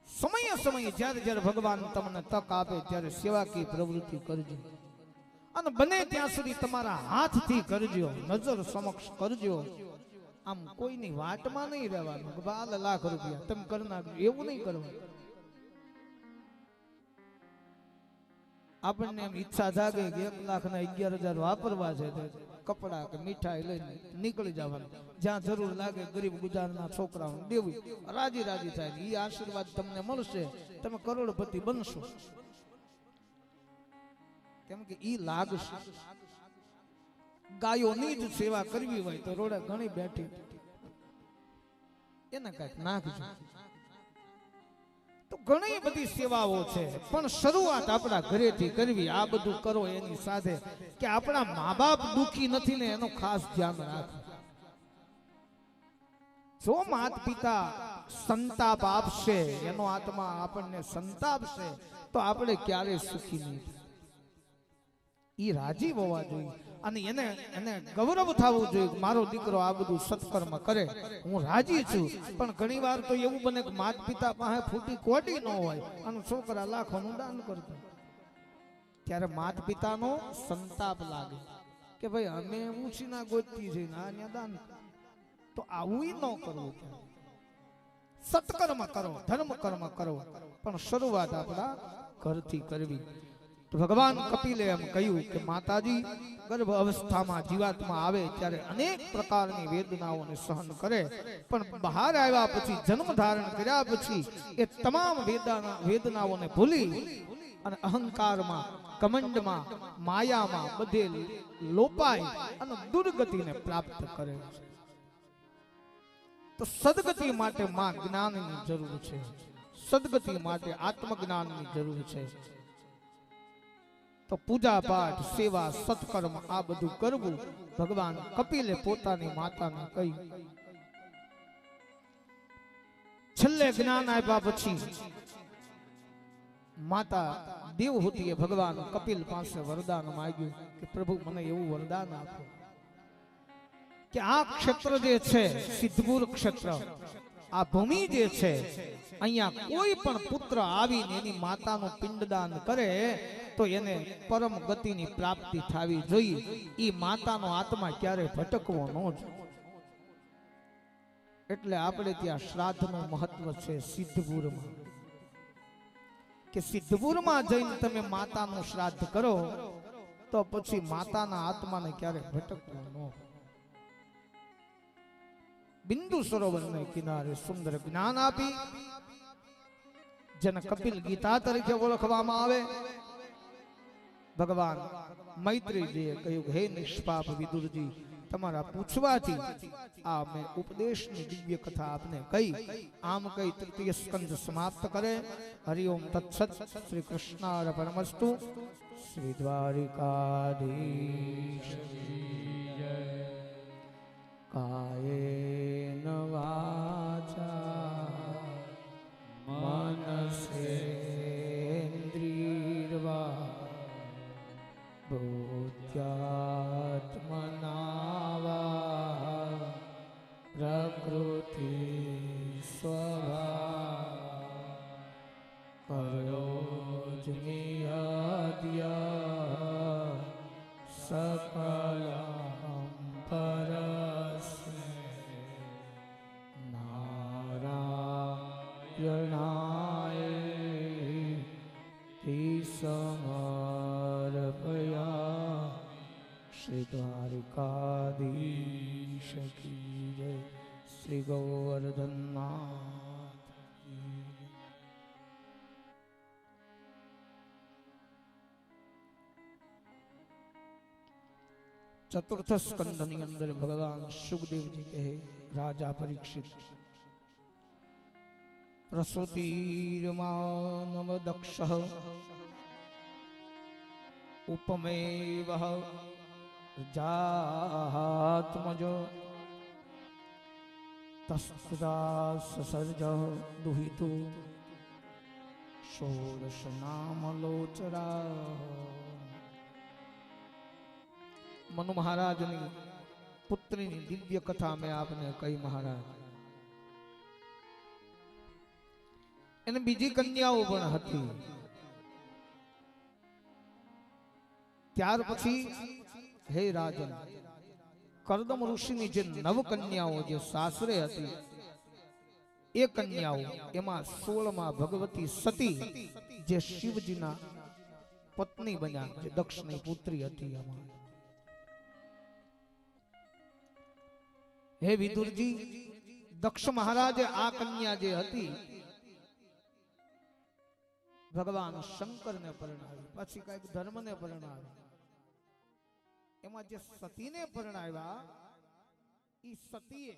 સમયે સમયે જ્યારે જ્યારે ભગવાન તમને તક આપે ત્યારે સેવાકીય પ્રવૃત્તિ કરજો. અને બને ત્યાં સુધી તમારા હાથથી કરજો, નજર સમક્ષ કરજો. આમ કોઈની વાટમાં નહીં રહેવાનું કે 12 લાખ રૂપિયા તમે કરી નાખજો, એવું નહીં કરવાનું. આપણને એમ ઈચ્છા જાગે કે 1,11,000 વાપરવા છે, કપડા કે મીઠાઈ લઈને નીકળી જવાનું. જ્યાં જરૂર લાગે ગરીબ ગુજારના છોકરાઓને દેવું, રાજી રાજી થાય. એ આશીર્વાદ તમને મળશે, તમે કરોડપતિ બનશો. કેમ કે ઈ લાગશે. ગાયોની જ સેવા કરવી હોય તો રોડે ઘણી બેઠી, એને કઈક નાખજો. તો ઘણી બધી સેવાઓ છે, પણ શરૂઆત આપણા ઘરેથી કરવી. આ બધું કરો એની સાથે કે આપણા મા બાપ દુખી નથી ને એનો ખાસ ધ્યાન રાખો. જો માત પિતા સંતાપ આપશે, એનો આત્મા આપણને સંતાપશે તો આપણે ક્યારે સુખી નહીં. ઈ રાજી હોવા જોઈએ અને એને ગૌરવ થવું જોઈએ. મારો દીકરો આ બધું સત્કર્મ કરે, હું રાજી છું. પણ ઘણી વાર તો એવું બને કે માત પિતા પાસે ફૂટી કોટી ન હોય અને છોકરા લાખોનું દાન કરતો, ત્યારે માત પિતાનો સંતાપ લાગે કે ભાઈ અમે ઊંચીના ગોતતી છે ને દાન. તો આવું ન કરવું. સત્કર્મ કરો, ધર્મ કર્મ કરો, પણ શરૂઆત આપણા ઘરથી કરવી. તો ભગવાન કપિલે એમ કહ્યું કે માતાજી ગર્ભ અવસ્થામાં જીવાત્મા આવે ત્યારે અનેક પ્રકારની વેદનાઓને સહન કરે, પણ બહાર આવ્યા પછી જન્મ ધારણ કર્યા પછી એ તમામ વેદનાઓને ભૂલી અને અહંકારમાં, કમંડમાં, માયામાં બધે લોપાય અને દુર્ગતિને પ્રાપ્ત કરે. તો સદગતિ માટે માં જ્ઞાનની જરૂર છે, સદગતિ માટે આત્મજ્ઞાનની જરૂર છે. તો પૂજા પાઠ, સેવા, સત્કર્મ આ બધું કરવું. ભગવાન કપિલે પોતાની માતાને કહ્યું. છેલ્લે જ્ઞાન આપ્યા પછી માતા દેવહૂતિએ ભગવાન કપિલ પાસે વરદાન માંગ્યું કે પ્રભુ મને એવું વરદાન આપો કે આ ક્ષેત્ર જે છે સિદ્ધપુર ક્ષેત્ર, આ ભૂમિ જે છે અહીંયા કોઈ પણ પુત્ર આવીને એની માતાનું પિંડદાન કરે તો એને પરમ ગતિની પ્રાપ્તિ થવી જોઈએ. એ માતાનો આત્મા ક્યારે ભટકવો ન જોઈએ. એટલે આપણે ત્યાં શ્રાદ્ધનું મહત્વ છે સિદ્ધપુરમાં, કે સિદ્ધપુરમાં જઈને તમે માતાનું શ્રાદ્ધ કરો તો પછી માતાના આત્માને ક્યારે ભટકવો ન. બિંદુ સરોવરને કિનારે સુંદર જ્ઞાન આપી જેને કપિલ ગીતા તરીકે ઓળખવામાં આવે. ભગવાન મૈત્રીજીએ કહ્યું હે નિષ્પાપ વિદુરજી, તમારા પૂછવાથી આ મેં ઉપદેશની દિવ્ય કથા આપને કહી. આમ કહી તૃતીય સ્કંદ સમાપ્ત કરે. હરિઓમ તત્સત. શ્રી કૃષ્ણાર્પણમસ્તુ. શ્રી દ્વારિકાધીશ કાયેન વાચા મનસેન્દ્રિયર્વા बुद्ध्यात्मना वा प्रकृति स्वभाव करोज्मियद्य सकलं परस्मै नारायणाय समर्पया. श्री द्वारिकाधीश की जय. श्री गोवर्धननाथ की जय. चतुर्थ स्कंदની અંદર ભગવાન સુખદેવજી કહે રાજા પરીક્ષિત, પ્રસૂતિર્માનવ દક્ષઃ ઉપમેવ જાત્મજો તસ્તદા સસર્જ દુહિતો ષોડશ નામલોચરા. મનુ મહારાજની પુત્રીની દિવ્ય કથા મેં આપને કહી. મહારાજ એને બીજી કન્યાઓ પણ હતી. ત્યાર પછી હે રાજન, કર્દમ ઋષિની જે નવ કન્યાઓ જે સાસરે હતી એ કન્યાઓ, એમાં 16માં ભગવતી સતી જે શિવજીના પત્ની બન્યા, જે દક્ષની પુત્રી હતી. એમાં હે વિદુરજી, દક્ષ મહારાજે આ કન્યા જે હતી ભગવાન શંકરને પરણાવી, પછી કઈક ધર્મને પરણાવી. એમાં જે સતીને પરણાવ્યા, એ સતીએ